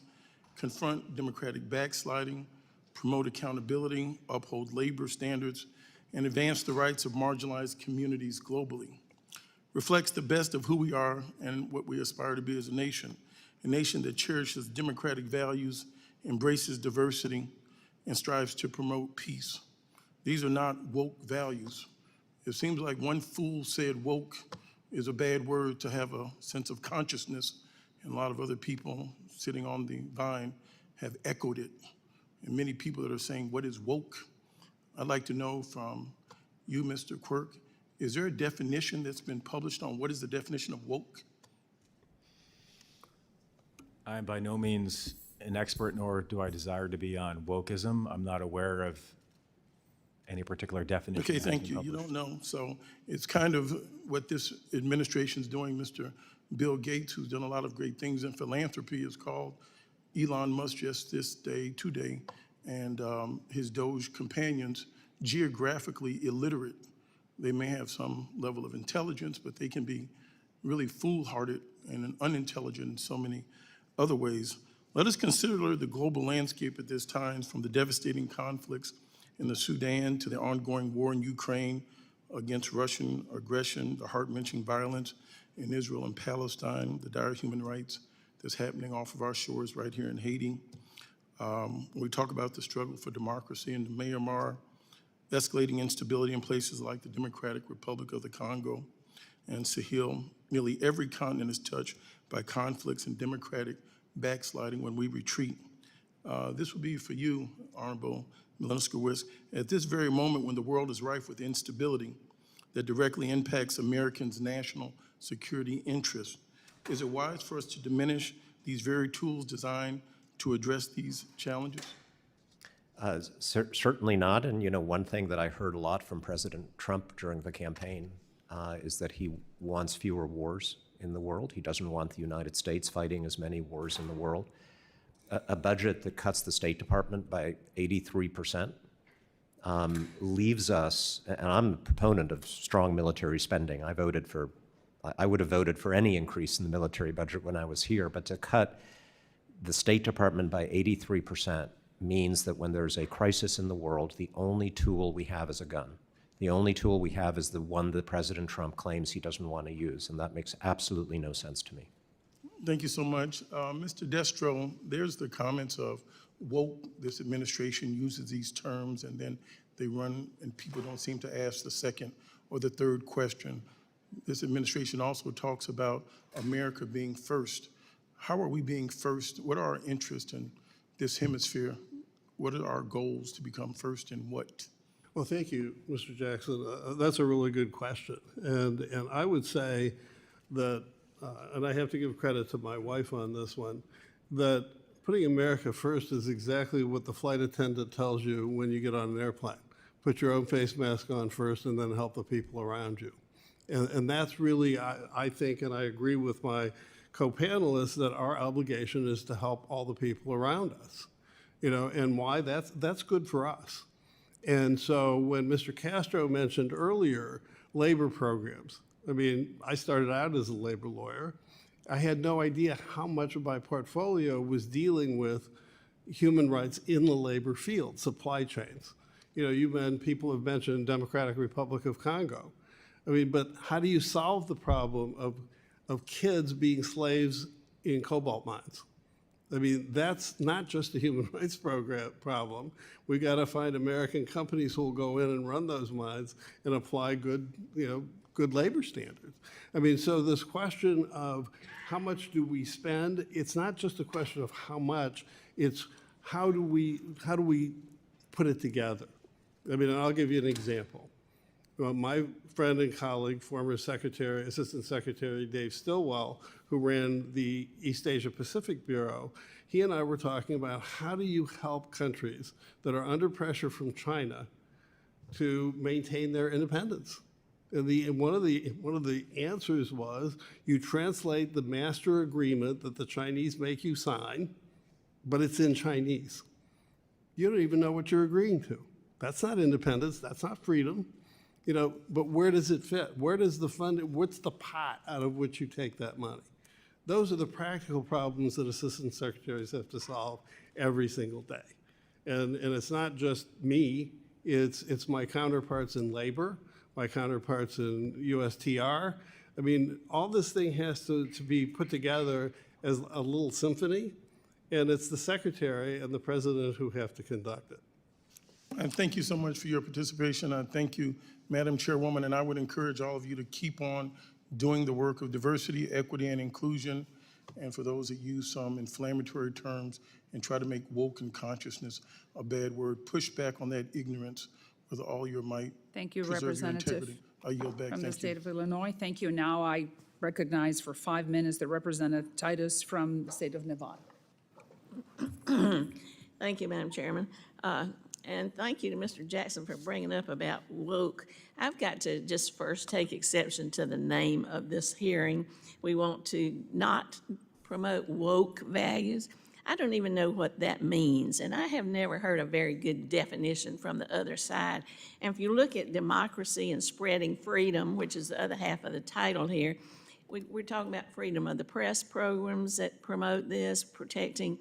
confront democratic backsliding, promote accountability, uphold labor standards, and advance the rights of marginalized communities globally reflects the best of who we are and what we aspire to be as a nation that cherishes democratic values, embraces diversity, and strives to promote peace. These are not woke values. It seems like one fool said woke is a bad word to have a sense of consciousness, and a lot of other people sitting on the vine have echoed it. And many people that are saying, what is woke? I'd like to know from you, Mr. Quirk, is there a definition that's been published on what is the definition of woke? I am by no means an expert, nor do I desire to be on wokeism. I'm not aware of any particular definition. Okay, that has thank been you. You published. don't know. So it's kind of what this administration's doing. Mr. Bill Gates, who's done a lot of great things in philanthropy, is called Elon Musk just today, and his Doge companions, geographically illiterate. They may have some level of intelligence, but they can be really foolhardy and unintelligent in so many other ways. Let us consider the global landscape at this time, from the devastating conflicts in the Sudan to the ongoing war in Ukraine against Russian aggression, the heart-wrenching violence in Israel and Palestine, the dire human rights that's happening off of our shores right here in Haiti. We talk about the struggle for democracy in Myanmar, escalating instability in places like the Democratic Republic of the Congo and Sahel. Nearly every continent is touched by conflicts and democratic backsliding when we retreat. This will be for you, Honorable Malinowski. At this very moment when the world is rife with instability that directly impacts Americans' national security interests, is it wise for us to diminish these very tools designed to address these challenges? Certainly not. And you know, one thing that I heard a lot from President Trump during the campaign is that he wants fewer wars in the world. He doesn't want the United States fighting as many wars in the world. A budget that cuts the State Department by 83% leaves us, and I'm a proponent of strong military spending. I would have voted for any increase in the military budget when I was here, but to cut the State Department by 83% means that when there's a crisis in the world, the only tool we have is a gun. The only tool we have is the one that President Trump claims he doesn't want to use, and that makes absolutely no sense to me. Thank you so much. Mr. Destro, there's the comments of woke. This administration uses these terms and then they run and people don't seem to ask the second or the third question. This administration also talks about America being first. How are we being first? What are our interests in this hemisphere? What are our goals to become first in what? Well, thank you, Mr. Jackson. That's a really good question. And I would say that, and I have to give credit to my wife on this one, that putting America first is exactly what the flight attendant tells you when you get on an airplane. Put your own face mask on first and then help the people around you. And that's really, I think, and I agree with my co-panelists, that our obligation is to help all the people around us. You know, and why? That's good for us. And so when Mr. Castro mentioned earlier labor programs, I mean, I started out as a labor lawyer. I had no idea how much of my portfolio was dealing with human rights in the labor field, supply chains. You know, people have mentioned Democratic Republic of Congo. I mean, but how do you solve the problem of kids being slaves in cobalt mines? I mean, that's not just a human rights problem. We got to find American companies who will go in and run those mines and apply good, good labor standards. I mean, so this question of how much do we spend, it's not just a question of how much, it's how do we put it together? I mean, I'll give you an example. Well, my friend and colleague, former Assistant Secretary Dave Stilwell, who ran the East Asia Pacific Bureau, he and I were talking about how do you help countries that are under pressure from China to maintain their independence? And one of the answers was you translate the master agreement that the Chinese make you sign, but it's in Chinese. You don't even know what you're agreeing to. That's not independence. That's not freedom. But where does it fit? Where does the fund, what's the pot out of which you take that money? Those are the practical problems that assistant secretaries have to solve every single day. And it's not just me, it's my counterparts in labor, my counterparts in USTR. I mean, all this thing has to be put together as a little symphony, and it's the secretary and the president who have to conduct it. And thank you so much for your participation. I thank you, Madam Chairwoman, and I would encourage all of you to keep on doing the work of diversity, equity, and inclusion, and for those that use some inflammatory terms and try to make woke and consciousness a bad word, push back on that ignorance with all your might. Thank you, Preserve your Representative. integrity. I yield back. From the Thank state you. of Illinois. Thank you. Now I recognize for 5 minutes the Representative Titus from the state of Nevada. Thank you, Madam Chairman. And thank you to Mr. Jackson for bringing up about woke. I've got to just first take exception to the name of this hearing. We want to not promote woke values. I don't even know what that means, and I have never heard a very good definition from the other side. And if you look at democracy and spreading freedom, which is the other half of the title here, we're talking about freedom of the press programs that promote this, protecting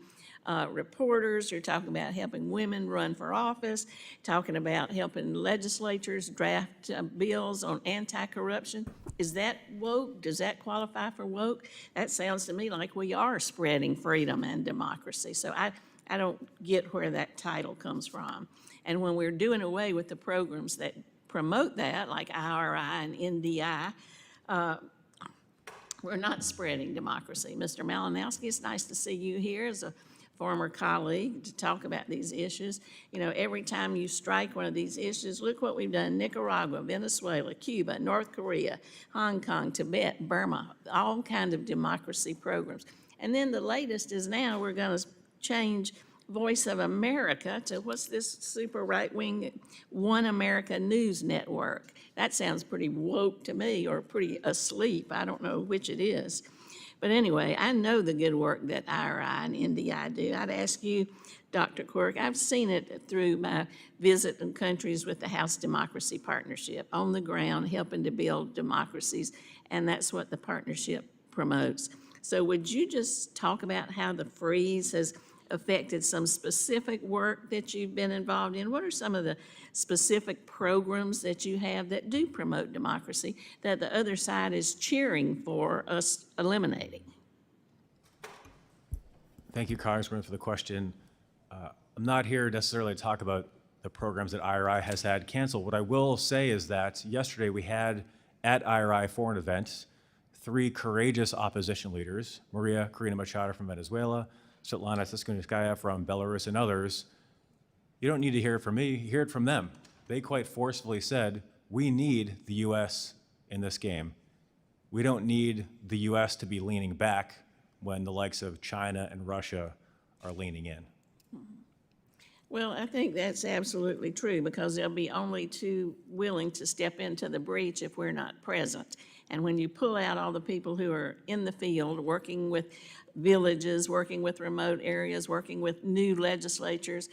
reporters. You're talking about helping women run for office, talking about helping legislatures draft bills on anti-corruption. Is that woke? Does that qualify for woke? That sounds to me like we are spreading freedom and democracy. So I don't get where that title comes from. And when we're doing away with the programs that promote that, like IRI and NDI, we're not spreading democracy. Mr. Malinowski, it's nice to see you here as a former colleague to talk about these issues. Every time you strike one of these issues, look what we've done: Nicaragua, Venezuela, Cuba, North Korea, Hong Kong, Tibet, Burma, all kinds of democracy programs. And then the latest is now we're going to change Voice of America to what's this super right-wing One America News Network. That sounds pretty woke to me, or pretty asleep. I don't know which it is. But anyway, I know the good work that IRI and NDI do. I'd ask you, Dr. Quirk, I've seen it through my visit in countries with the House Democracy Partnership, on the ground, helping to build democracies, and that's what the partnership promotes. So would you just talk about how the freeze has affected some specific work that you've been involved in? What are some of the specific programs that you have that do promote democracy that the other side is cheering for us eliminating? Thank you, Congressman, for the question. I'm not here necessarily to talk about the programs that IRI has had canceled. What I will say is that yesterday we had at IRI foreign events 3 courageous opposition leaders: Maria Corina Machado from Venezuela, Svetlana Tsiskanskaya from Belarus, and others. You don't need to hear it from me, hear it from them. They quite forcefully said, we need the U.S. in this game. We don't need the U.S. to be leaning back when the likes of China and Russia are leaning in. Well, I think that's absolutely true, because there'll be only 2 willing to step into the breach if we're not present. And when you pull out all the people who are in the field, working with villages, working with remote areas, working with new legislatures,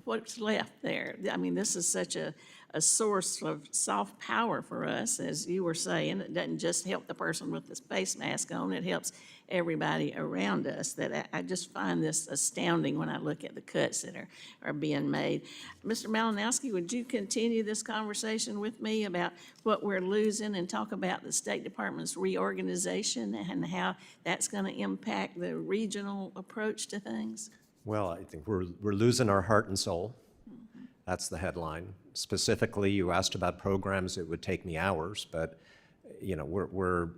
what's left there? I mean, this is such a source of soft power for us, as you were saying. It doesn't just help the person with the face mask on, it helps everybody around us. That I just find this astounding when I look at the cuts that are being made. Mr. Malinowski, would you continue this conversation with me about what we're losing and talk about the State Department's reorganization and how that's going to impact the regional approach to things? Well, I think we're losing our heart and soul. That's the headline. Specifically, you asked about programs. It would take me hours, but we're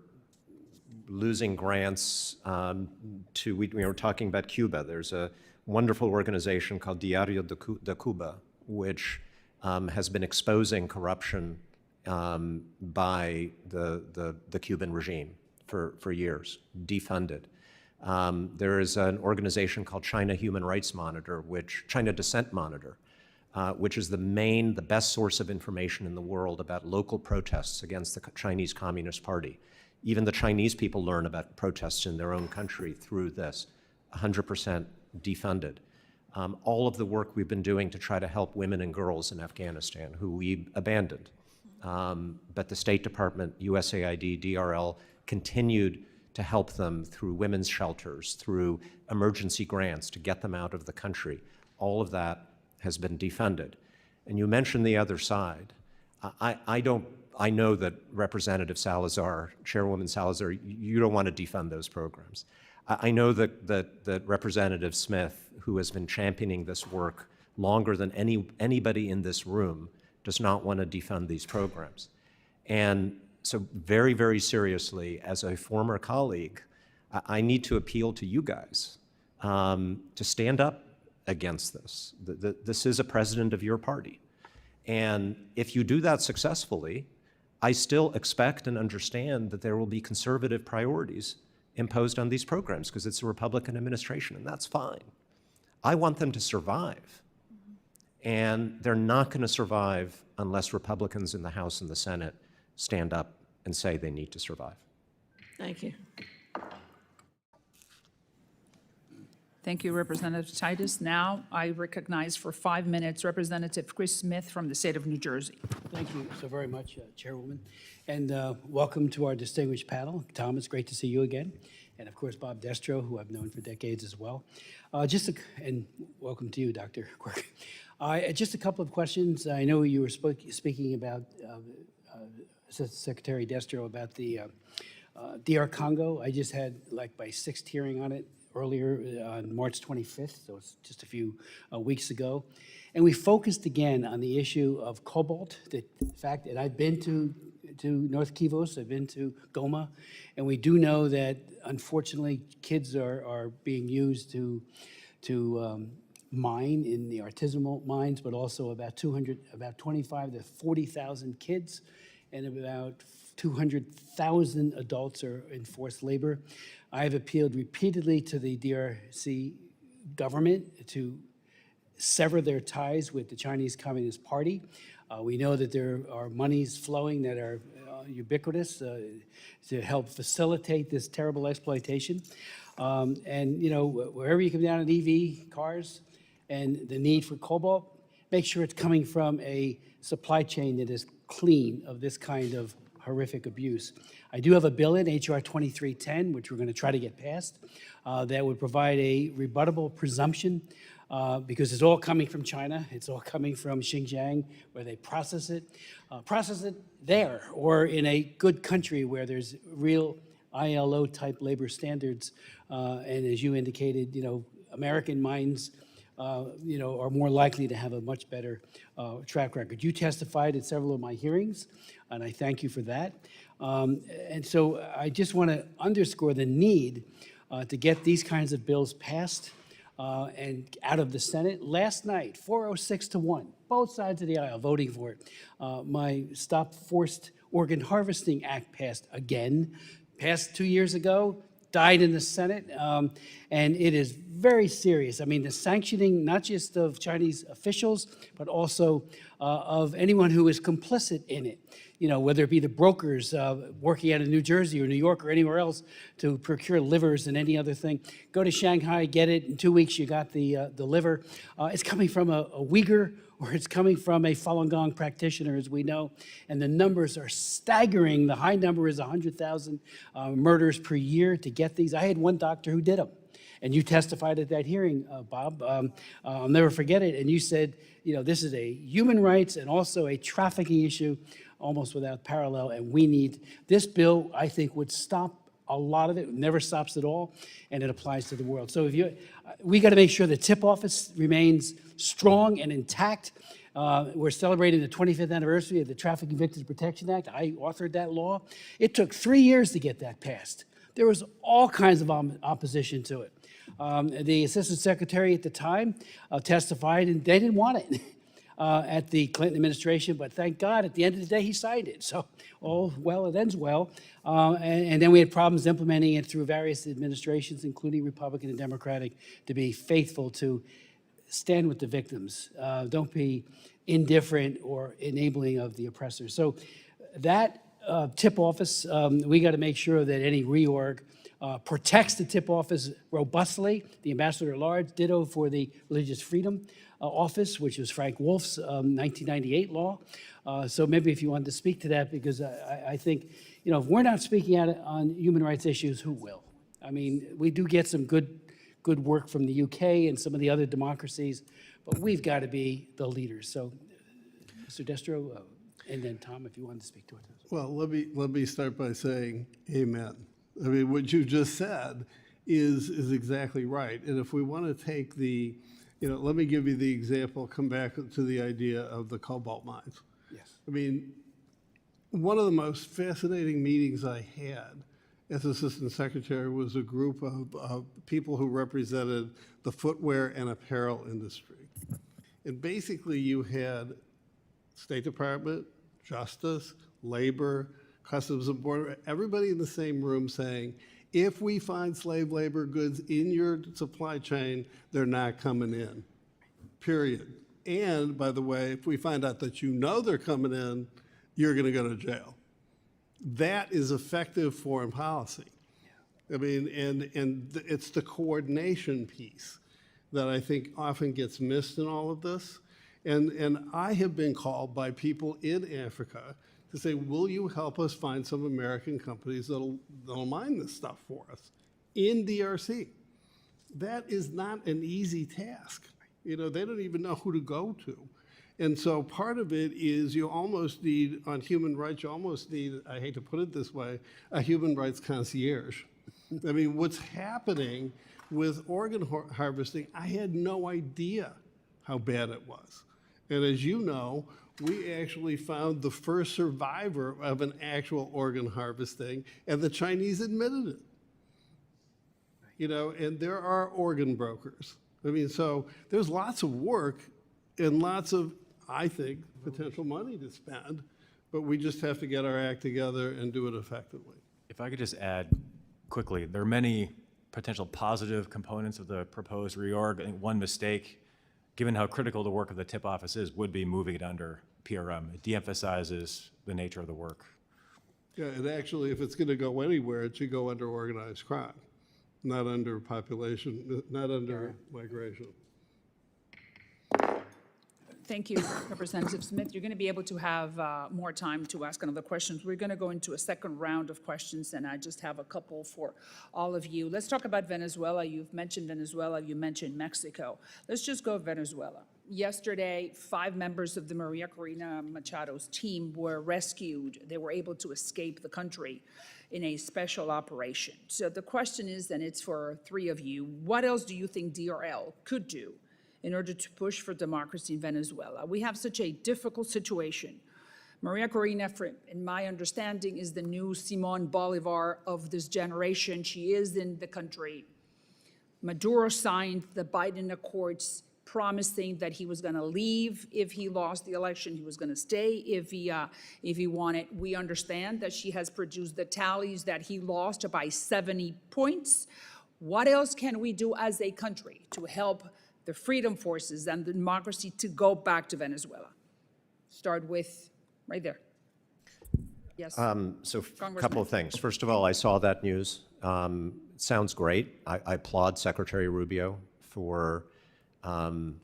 losing grants we were talking about Cuba. There's a wonderful organization called Diario de Cuba, which has been exposing corruption by the Cuban regime for years, defunded. There is an organization called China Human Rights Monitor, China Dissent Monitor, which is the best source of information in the world about local protests against the Chinese Communist Party. Even the Chinese people learn about protests in their own country through this, 100% defunded. All of the work we've been doing to try to help women and girls in Afghanistan, who we abandoned. But the State Department, USAID, DRL, continued to help them through women's shelters, through emergency grants to get them out of the country. All of that has been defunded. And you mentioned the other side. I know that Representative Salazar, Chairwoman Salazar, you don't want to defund those programs. I know that Representative Smith, who has been championing this work longer than anybody in this room, does not want to defund these programs. And so very, very seriously, as a former colleague, I need to appeal to you guys to stand up against this. This is a president of your party. And if you do that successfully, I still expect and understand that there will be conservative priorities imposed on these programs because it's a Republican administration, and that's fine. I want them to survive. And they're not going to survive unless Republicans in the House and the Senate stand up and say they need to survive. Thank you. Thank you, Representative Titus. Now I recognize for 5 minutes Representative Chris Smith from the state of New Jersey. Thank you so very much, Chairwoman. And welcome to our distinguished panel. Tom, it's great to see you again. And of course, Bob Destro, who I've known for decades as well. And welcome to you, Dr. Quirk. Just a couple of questions. I know you were speaking about, Secretary Destro, about the DR Congo. I just had like my 6th hearing on it earlier on March 25th, so it's just a few weeks ago. And we focused again on the issue of cobalt, the fact that I've been to North Kivos, I've been to Goma, and we do know that unfortunately kids are being used to mine in the artisanal mines, but also about 25 to 40,000 kids and about 200,000 adults are in forced labor. I have appealed repeatedly to the DRC government to sever their ties with the Chinese Communist Party. We know that there are monies flowing that are ubiquitous to help facilitate this terrible exploitation. And wherever you come down on EV cars and the need for cobalt, make sure it's coming from a supply chain that is clean of this kind of horrific abuse. I do have a bill in, HR 2310, which we're going to try to get passed, that would provide a rebuttable presumption because it's all coming from China. It's all coming from Xinjiang, where they process it there, or in a good country where there's real ILO-type labor standards. And as you indicated, American mines are more likely to have a much better track record. You testified at several of my hearings, and I thank you for that. And so I just want to underscore the need to get these kinds of bills passed and out of the Senate. Last night, 406 to 1, both sides of the aisle voting for it. My Stop Forced Organ Harvesting Act passed again, passed 2 years ago, died in the Senate, and it is very serious. I mean, the sanctioning not just of Chinese officials, but also of anyone who is complicit in it. You know, whether it be the brokers working out of New Jersey or New York or anywhere else to procure livers and any other thing. Go to Shanghai, get it. In 2 weeks, you got the liver. It's coming from a Uyghur, or it's coming from a Falun Gong practitioner, as we know. And the numbers are staggering. The high number is 100,000 murders per year to get these. I had one doctor who did them. And you testified at that hearing, Bob. I'll never forget it. And you said, you know, this is a human rights and also a trafficking issue almost without parallel. And we need, this bill, I think, would stop a lot of it. It never stops at all. And it applies to the world. So we got to make sure the tip office remains strong and intact. We're celebrating the 25th anniversary of the Trafficking Victims Protection Act. I authored that law. It took 3 years to get that passed. There was all kinds of opposition to it. The Assistant Secretary at the time testified, and they didn't want it at the Clinton administration, but thank God, at the end of the day, he signed it. So, all well, it ends well. And then we had problems implementing it through various administrations, including Republican and Democratic, to be faithful to stand with the victims. Don't be indifferent or enabling of the oppressors. So that tip office, we got to make sure that any reorg protects the tip office robustly. The ambassador at large, ditto for the Religious Freedom Office, which was Frank Wolf's 1998 law. So maybe if you wanted to speak to that, because I think, you know, if we're not speaking out on human rights issues, who will? I mean, we do get some good work from the UK and some of the other democracies, but we've got to be the leaders. So, Mr. Destro, and then Tom, if you wanted to speak to it. Well, let me start by saying amen. I mean, what you just said is exactly right. And if we want to take the, you know, let me give you the example, come back to the idea of the cobalt mines. Yes. I mean, one of the most fascinating meetings I had as Assistant Secretary was a group of people who represented the footwear and apparel industry. And basically you had State Department, Justice, Labor, Customs and Border, everybody in the same room saying, if we find slave labor goods in your supply chain, they're not coming in, period. And by the way, if we find out that you know they're coming in, you're gonna go to jail. That is effective foreign policy. I mean, and it's the coordination piece that I think often gets missed in all of this. And I have been called by people in Africa to say, will you help us find some American companies that'll mine this stuff for us in DRC? That is not an easy task. You know, they don't even know who to go to. And so part of it is you almost need, on human rights, you almost need, I hate to put it this way, a human rights concierge. I mean, what's happening with organ harvesting, I had no idea how bad it was. And as you know, we actually found the first survivor of an actual organ harvesting, and the Chinese admitted it. You know, and there are organ brokers. I mean, so there's lots of work and lots of, I think, potential money to spend, but we just have to get our act together and do it effectively. If I could just add quickly, there are many potential positive components of the proposed reorg. I think one mistake, given how critical the work of the tip office is, would be moving it under PRM. It de-emphasizes the nature of the work. Yeah, and actually, if it's going to go anywhere, it should go under organized crime, not under population, not under migration. Thank you, Representative Smith. You're going to be able to have more time to ask another questions. We're going to go into a second round of questions, and I just have a couple for all of you. Let's talk about Venezuela. You've mentioned Venezuela. You mentioned Mexico. Let's just go Venezuela. Yesterday, 5 members of the Maria Corina Machado's team were rescued. They were able to escape the country in a special operation. So the question is, and it's for 3 of you, what else do you think DRL could do in order to push for democracy in Venezuela? We have such a difficult situation. Maria Corina, in my understanding, is the new Simon Bolivar of this generation. She is in the country. Maduro signed the Biden Accords promising that he was going to leave if he lost the election, he was going to stay if he wanted. We understand that she has produced the tallies that he lost by 70 points. What else can we do as a country to help the freedom forces and the democracy to go back to Venezuela? Start with right there. Yes. So a couple of things. First of all, I saw that news. It sounds great. I applaud Secretary Rubio for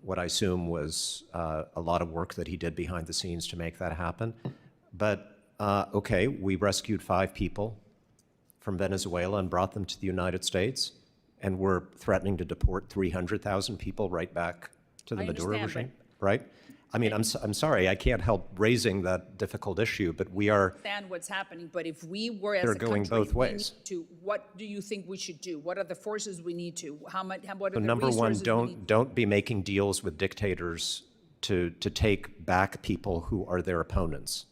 what I assume was a lot of work that he did behind the scenes to make that happen. But okay, we rescued 5 people from Venezuela and brought them to the United States, and we're threatening to deport 300,000 people right back to the I Maduro understand, regime, right? I mean, I'm sorry, I can't help raising that difficult issue, but we are, Understand what's happening, but if we were as They're a going country, both we ways. need to, what do you think we should do? What are the forces we need to? What are so the number one, resources we need? don't be making deals with dictators to take back people who are their opponents.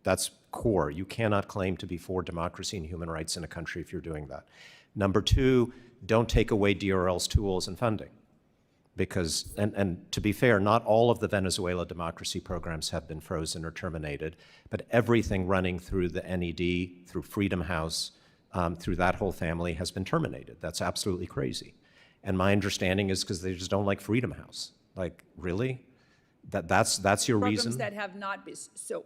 That's core. You cannot claim to be for democracy and human rights in a country if you're doing that. Number two, don't take away DRL's tools and funding. Because, and to be fair, not all of the Venezuela democracy programs have been frozen or terminated, but everything running through the NED, through Freedom House, through that whole family has been terminated. That's absolutely crazy. And my understanding is because they just don't like Freedom House. Like, really? That's your Programs reason? that have not been, so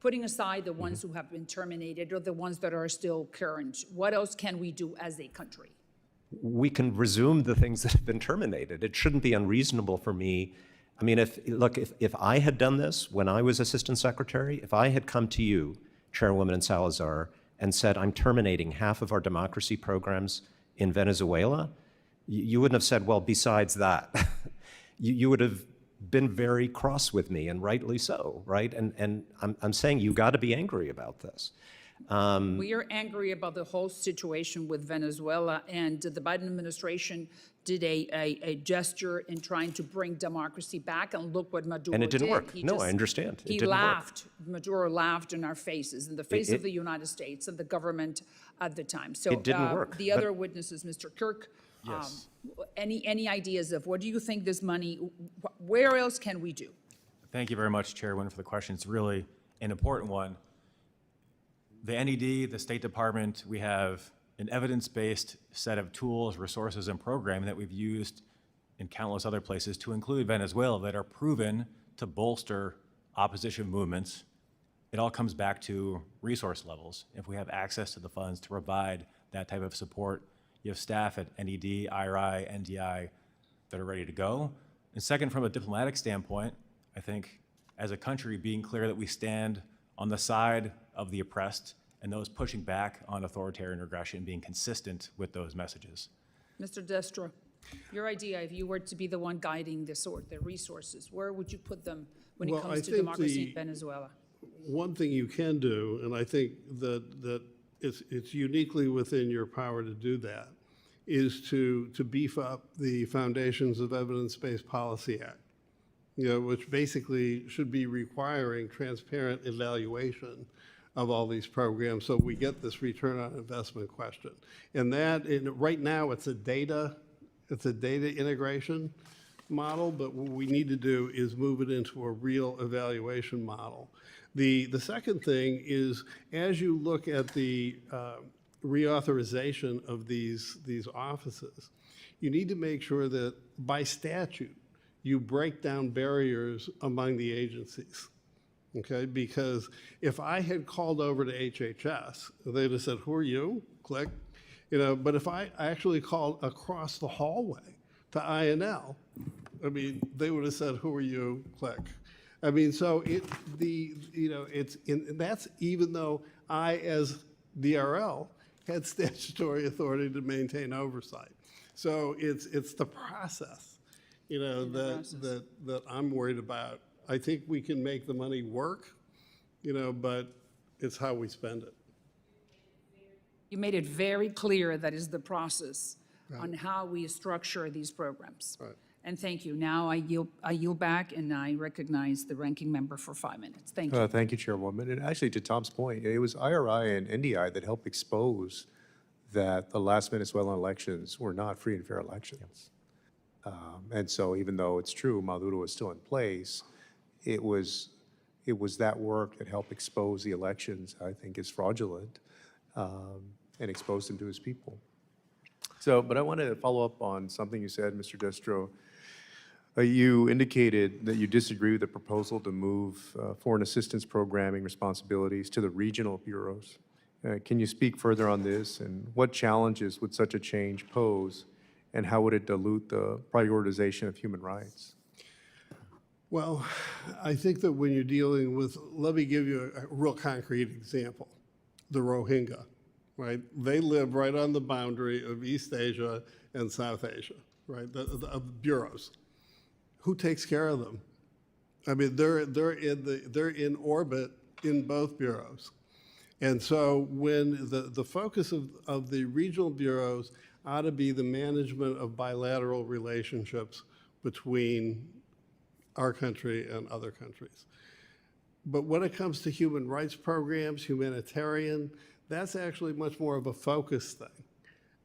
putting aside the ones who have been terminated or the ones that are still current, what else can we do as a country? We can resume the things that have been terminated. It shouldn't be unreasonable for me. I mean, if I had done this when I was Assistant Secretary, if I had come to you, Chairwoman Salazar, and said, I'm terminating half of our democracy programs in Venezuela, you wouldn't have said, well, besides that. you would have been very cross with me, and rightly so, right? And I'm saying you got to be angry about this. We are angry about the whole situation with Venezuela, and the Biden administration did a gesture in trying to bring democracy back, and look what Maduro did. And it didn't work. He No, just- I understand. It He didn't work. laughed. Maduro laughed in our faces, in the face of the United States and the government at the time. So It didn't work, the but- other witnesses, Mr. Kirk, Yes. any ideas of what do you think this money, where else can we do? Thank you very much, Chairwoman, for the question. It's really an important one. The NED, the State Department, we have an evidence-based set of tools, resources, and programming that we've used in countless other places to include Venezuela that are proven to bolster opposition movements. It all comes back to resource levels. If we have access to the funds to provide that type of support, you have staff at NED, IRI, NDI that are ready to go. And second, from a diplomatic standpoint, I think as a country being clear that we stand on the side of the oppressed and those pushing back on authoritarian aggression, being consistent with those messages. Mr. Destro, your idea, if you were to be the one guiding the resources, where would you put them when it Well, I comes to think democracy in Venezuela? One thing you can do, and I think that it's uniquely within your power to do that, is to beef up the Foundations of Evidence-Based Policy Act, which basically should be requiring transparent evaluation of all these programs so we get this return on investment question. And right now, it's a data integration model, but what we need to do is move it into a real evaluation model. The second thing is, as you look at the reauthorization of these offices, you need to make sure that by statute, you break down barriers among the agencies, okay? Because if I had called over to HHS, they'd have said, who are you? Click. But if I actually called across the hallway to INL, I mean, they would have said, who are you? Click. I mean, so that's even though I, as DRL, had statutory authority to maintain oversight. So it's the process, that I'm worried about. I think we can make the money work, but it's how we spend it. You made it very clear that is the process on how we structure these programs. Right. And thank you. Now I yield back, and I recognize the ranking member for 5 minutes. Thank you. Thank you, Chairwoman. And actually, to Tom's point, it was IRI and NDI that helped expose that the last Venezuelan elections were not free and fair elections. And so even though it's true Maduro is still in place, it was that work that helped expose the elections, I think, as fraudulent, and expose him to his people. So, but I want to follow up on something you said, Mr. Destro. You indicated that you disagree with the proposal to move foreign assistance programming responsibilities to the regional bureaus. Can you speak further on this, and what challenges would such a change pose, and how would it dilute the prioritization of human rights? Well, I think that when you're dealing with, let me give you a real concrete example, the Rohingya, right? They live right on the boundary of East Asia and South Asia, right? The bureaus. Who takes care of them? I mean, they're in orbit in both bureaus. And so when the focus of the regional bureaus ought to be the management of bilateral relationships between our country and other countries. But when it comes to human rights programs, humanitarian, that's actually much more of a focus thing.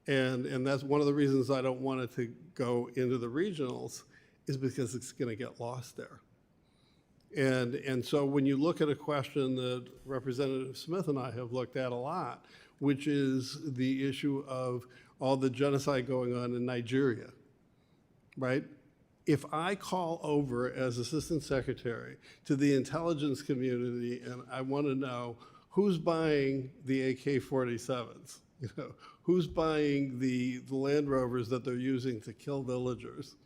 And that's one of the reasons I don't want it to go into the regionals, is because it's going to get lost there. And so when you look at a question that Representative Smith and I have looked at a lot, which is the issue of all the genocide going on in Nigeria, right? If I call over as Assistant Secretary to the intelligence community and I want to know who's buying the AK-47s, who's buying the Land Rovers that they're using to kill villagers,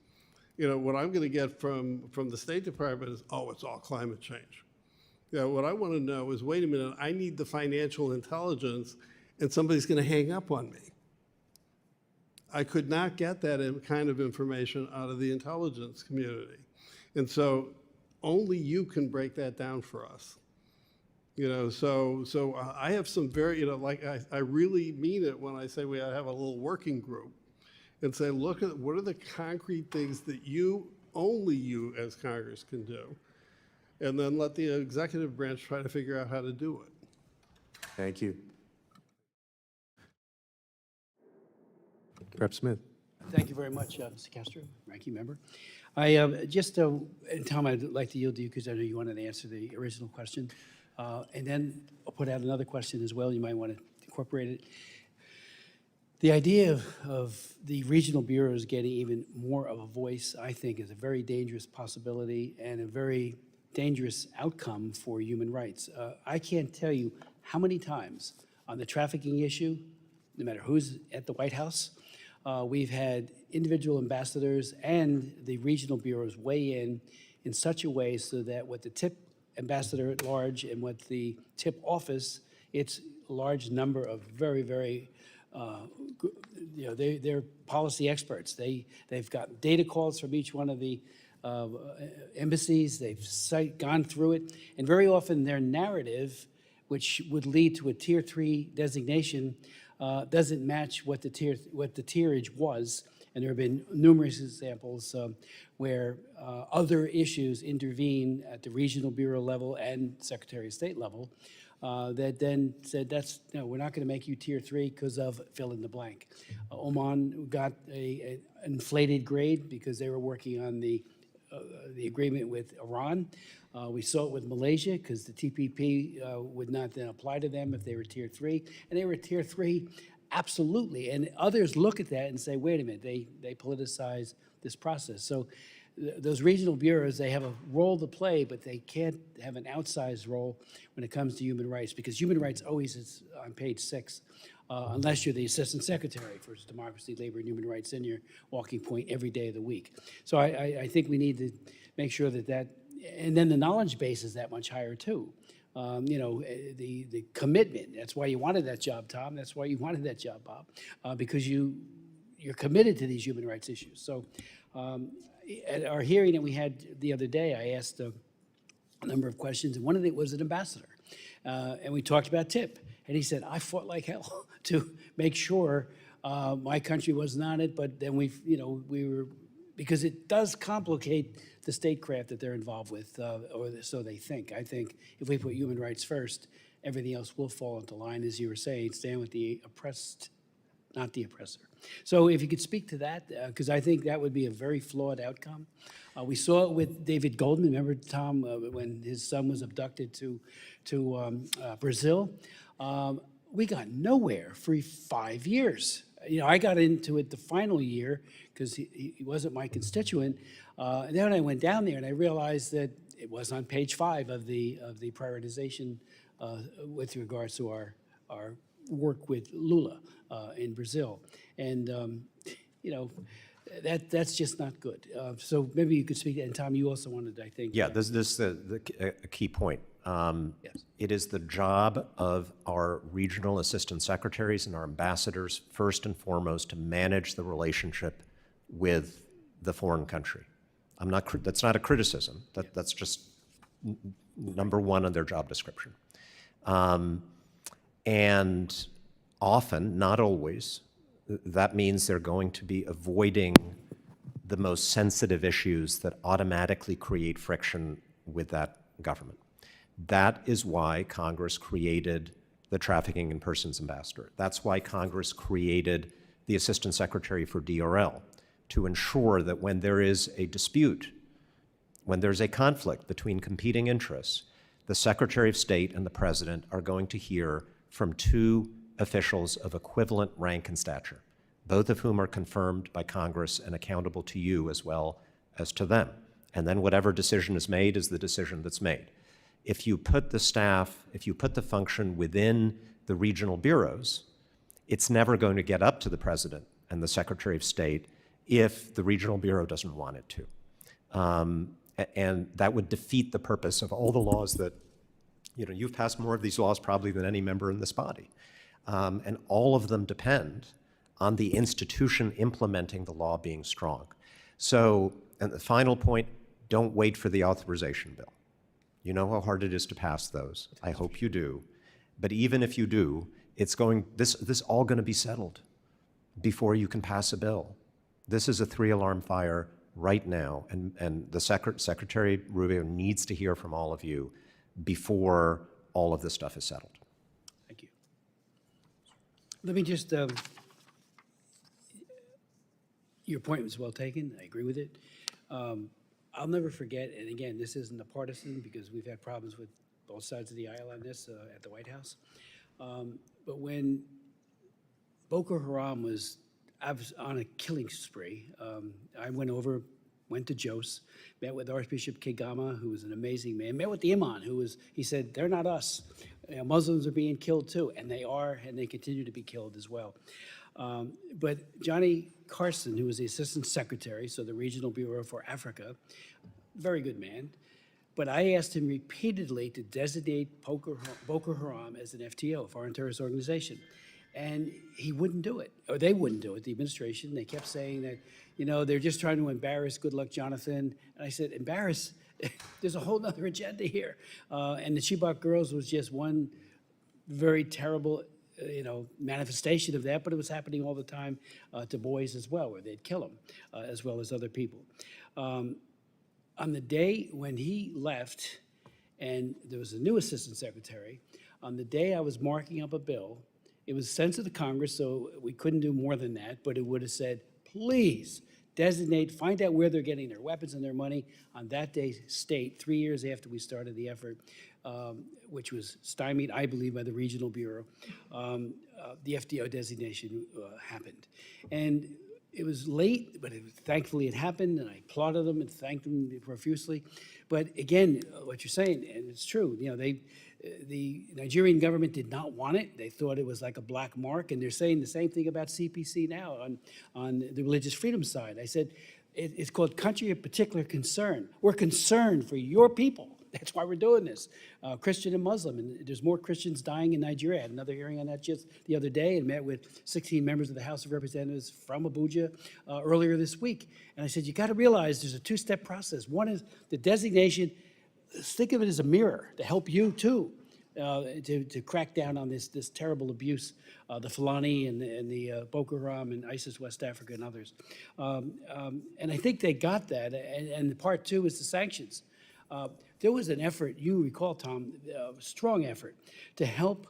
what I'm going to get from the State Department is, oh, it's all climate change. What I want to know is, wait a minute, I need the financial intelligence, and somebody's going to hang up on me. I could not get that kind of information out of the intelligence community. And so only you can break that down for us. So I have some very, I really mean it when I say we have a little working group and say, look at what are the concrete things that only you as Congress can do, and then let the executive branch try to figure out how to do it. Thank you. Rep. Smith. Thank you very much, Mr. Castro, ranking member. And Tom, I'd like to yield to you because I know you wanted to answer the original question. And then I'll put out another question as well. You might want to incorporate it. The idea of the regional bureaus getting even more of a voice, I think, is a very dangerous possibility and a very dangerous outcome for human rights. I can't tell you how many times on the trafficking issue, no matter who's at the White House, we've had individual ambassadors and the regional bureaus weigh in such a way so that what the tip ambassador at large and what the tip office, it's a large number of very, very they're policy experts. They've got data calls from each one of the embassies. They've gone through it, and very often their narrative, which would lead to a Tier 3 designation, doesn't match what the tierage was. And there have been numerous examples where other issues intervene at the regional bureau level and Secretary of State level that then said, we're not going to make you Tier 3 because of fill in the blank. Oman got an inflated grade because they were working on the agreement with Iran. We saw it with Malaysia because the TPP would not then apply to them if they were Tier 3. And they were Tier 3 absolutely. And others look at that and say, wait a minute, they politicize this process. So those regional bureaus, they have a role to play, but they can't have an outsized role when it comes to human rights, because human rights always is on page 6, unless you're the Assistant Secretary for Democracy, Labor, and Human Rights, and your walking point every day of the week. So I think we need to make sure that, and then the knowledge base is that much higher too. The commitment, that's why you wanted that job, Tom, that's why you wanted that job, Bob, because you're committed to these human rights issues. So at our hearing that we had the other day, I asked a number of questions, and one of it was an ambassador. And we talked about TIP, and he said, I fought like hell to make sure my country wasn't on it, but then we were, because it does complicate the statecraft that they're involved with, or so they think. I think if we put human rights first, everything else will fall into line, as you were saying, stand with the oppressed, not the oppressor. So if you could speak to that, because I think that would be a very flawed outcome. We saw it with David Goldman. Remember, Tom, when his son was abducted to Brazil? We got nowhere for 5 years. You know, I got into it the final year because he wasn't my constituent. And then I went down there and I realized that it was on page 5 of the prioritization with regards to our work with Lula in Brazil. And, you know, that's just not good. So maybe you could speak, and Tom, you also wanted, I think. Yeah, this is a key point. Yes. It is the job of our regional assistant secretaries and our ambassadors, first and foremost, to manage the relationship with the foreign country. That's not a criticism. That's just number one on their job description. And often, not always, that means they're going to be avoiding the most sensitive issues that automatically create friction with that government. That is why Congress created the Trafficking in Persons Ambassador. That's why Congress created the Assistant Secretary for DRL, to ensure that when there is a dispute, when there's a conflict between competing interests, the Secretary of State and the President are going to hear from two officials of equivalent rank and stature, both of whom are confirmed by Congress and accountable to you as well as to them. And then whatever decision is made is the decision that's made. If you put the staff, if you put the function within the regional bureaus, it's never going to get up to the President and the Secretary of State if the regional bureau doesn't want it to. And that would defeat the purpose of all the laws that, you know, you've passed more of these laws probably than any member in this body. And all of them depend on the institution implementing the law being strong. So, and the final point, don't wait for the authorization bill. You know how hard it is to pass those. I hope you do. But even if you do, this all going to be settled before you can pass a bill. This is a 3-alarm fire right now, and the Secretary Rubio needs to hear from all of you before all of this stuff is settled. Thank you. Let me just, your point was well taken. I agree with it. I'll never forget, and again, this isn't a partisan because we've had problems with both sides of the aisle on this at the White House. But when Boko Haram was on a killing spree, I went to Jos, met with Archbishop Kigama, who was an amazing man, met with the imam, he said, they're not us. You know, Muslims are being killed too, and they are, and they continue to be killed as well. But Johnny Carson, who was the Assistant Secretary, so the Regional Bureau for Africa, very good man, but I asked him repeatedly to designate Boko Haram as an FTO, Foreign Terrorist Organization. And he wouldn't do it, or they wouldn't do it, the administration. They kept saying that, you know, they're just trying to embarrass Goodluck Jonathan. And I said, embarrass? There's a whole other agenda here. And the Chibok girls was just one very terrible, manifestation of that, but it was happening all the time to boys as well, where they'd kill them, as well as other people. On the day when he left, and there was a new assistant secretary, on the day I was marking up a bill, it was sent to the Congress, so we couldn't do more than that, but it would have said, please designate, find out where they're getting their weapons and their money. On that day, state, 3 years after we started the effort, which was stymied, I believe, by the Regional Bureau, the FDO designation happened. And it was late, but thankfully it happened, and I applauded them and thanked them profusely. But again, what you're saying, and it's true, the Nigerian government did not want it. They thought it was like a black mark, and they're saying the same thing about CPC now on the religious freedom side. I said, it's called country of particular concern. We're concerned for your people. That's why we're doing this, Christian and Muslim. And there's more Christians dying in Nigeria. I had another hearing on that just the other day and met with 16 members of the House of Representatives from Abuja earlier this week. And I said, you got to realize there's a two-step process. One is the designation. Think of it as a mirror to help you too, to crack down on this terrible abuse, the Fulani and the Boko Haram and ISIS West Africa and others. And I think they got that. And part two is the sanctions. There was an effort, you recall, Tom, a strong effort to help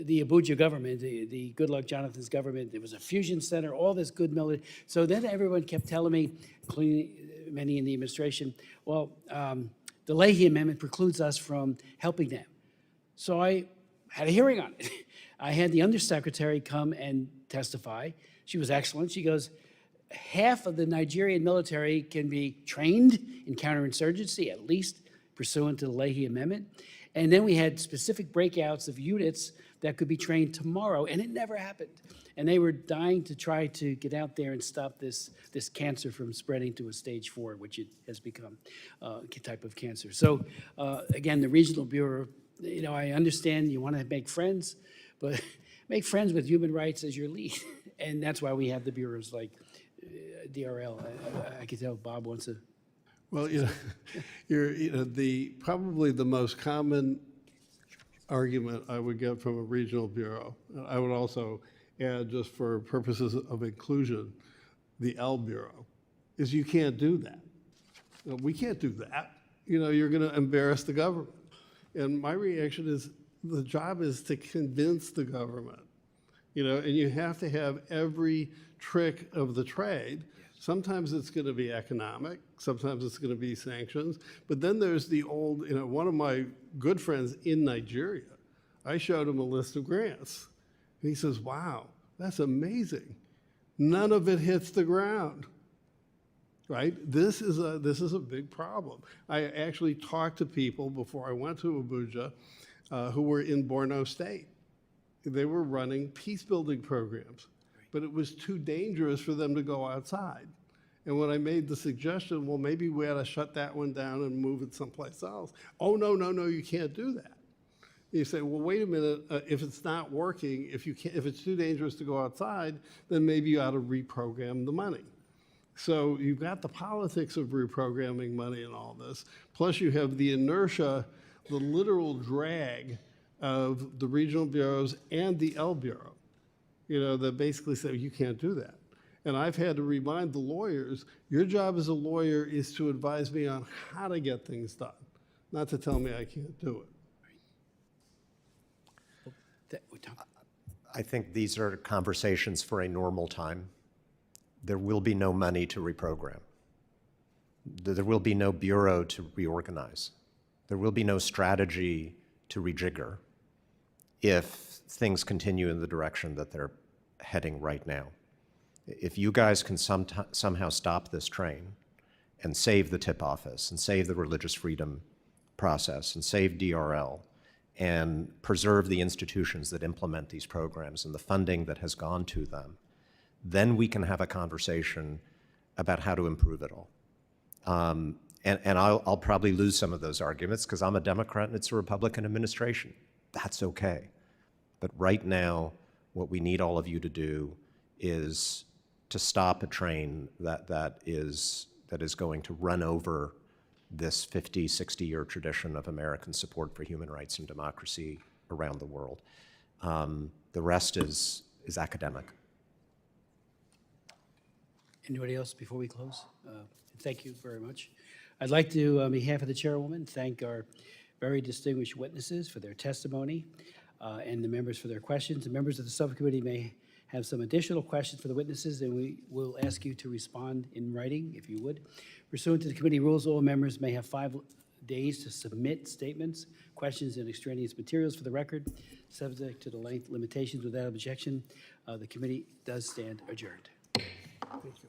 the Abuja government, the Goodluck Jonathan's government. There was a fusion center, all this good military. So then everyone kept telling me, including many in the administration, well, the Leahy Amendment precludes us from helping them. So I had a hearing on it. I had the undersecretary come and testify. She was excellent. She goes, half of the Nigerian military can be trained in counterinsurgency, at least pursuant to the Leahy Amendment. And then we had specific breakouts of units that could be trained tomorrow, and it never happened. And they were dying to try to get out there and stop this cancer from spreading to a stage 4, which it has become a type of cancer. So again, the Regional Bureau, you know, I understand you want to make friends, but make friends with human rights as your lead. And that's why we have the bureaus like DRL. I can tell Bob wants to. Well, you know, probably the most common argument I would get from a regional bureau, I would also add, just for purposes of inclusion, the L Bureau, is you can't do that. You know, we can't do that. You know, you're going to embarrass the government. And my reaction is, the job is to convince the government, you know, and you have to have every trick of the trade. Sometimes it's going to be economic, sometimes it's going to be sanctions, but then there's the old, you know, one of my good friends in Nigeria, I showed him a list of grants. And he says, wow, that's amazing. None of it hits the ground, right? This is a big problem. I actually talked to people before I went to Abuja who were in Borno State. They were running peace-building programs, but it was too dangerous for them to go outside. And when I made the suggestion, well, maybe we ought to shut that one down and move it someplace else. Oh, no, you can't do that. You say, well, wait a minute, if it's not working, if it's too dangerous to go outside, then maybe you ought to reprogram the money. So you've got the politics of reprogramming money and all this, plus you have the inertia, the literal drag of the regional bureaus and the L Bureau, you know, that basically say you can't do that. And I've had to remind the lawyers, your job as a lawyer is to advise me on how to get things done, not to tell me I can't do it. I think these are conversations for a normal time. There will be no money to reprogram. There will be no bureau to reorganize. There will be no strategy to rejigger if things continue in the direction that they're heading right now. If you guys can somehow stop this train and save the tip office and save the religious freedom process and save DRL and preserve the institutions that implement these programs and the funding that has gone to them, then we can have a conversation about how to improve it all. And I'll probably lose some of those arguments because I'm a Democrat and it's a Republican administration. That's okay. But right now, what we need all of you to do is to stop a train that is going to run over this 50, 60-year tradition of American support for human rights and democracy around the world. The rest is academic. Anybody else before we close? Thank you very much. I'd like to, on behalf of the chairwoman, thank our very distinguished witnesses for their testimony and the members for their questions. The members of the subcommittee may have some additional questions for the witnesses, and we will ask you to respond in writing, if you would. Pursuant to the committee rules, all members may have 5 days to submit statements, questions, and extraneous materials for the record. Subject to the length limitations, without objection, the committee does stand adjourned. Thank you.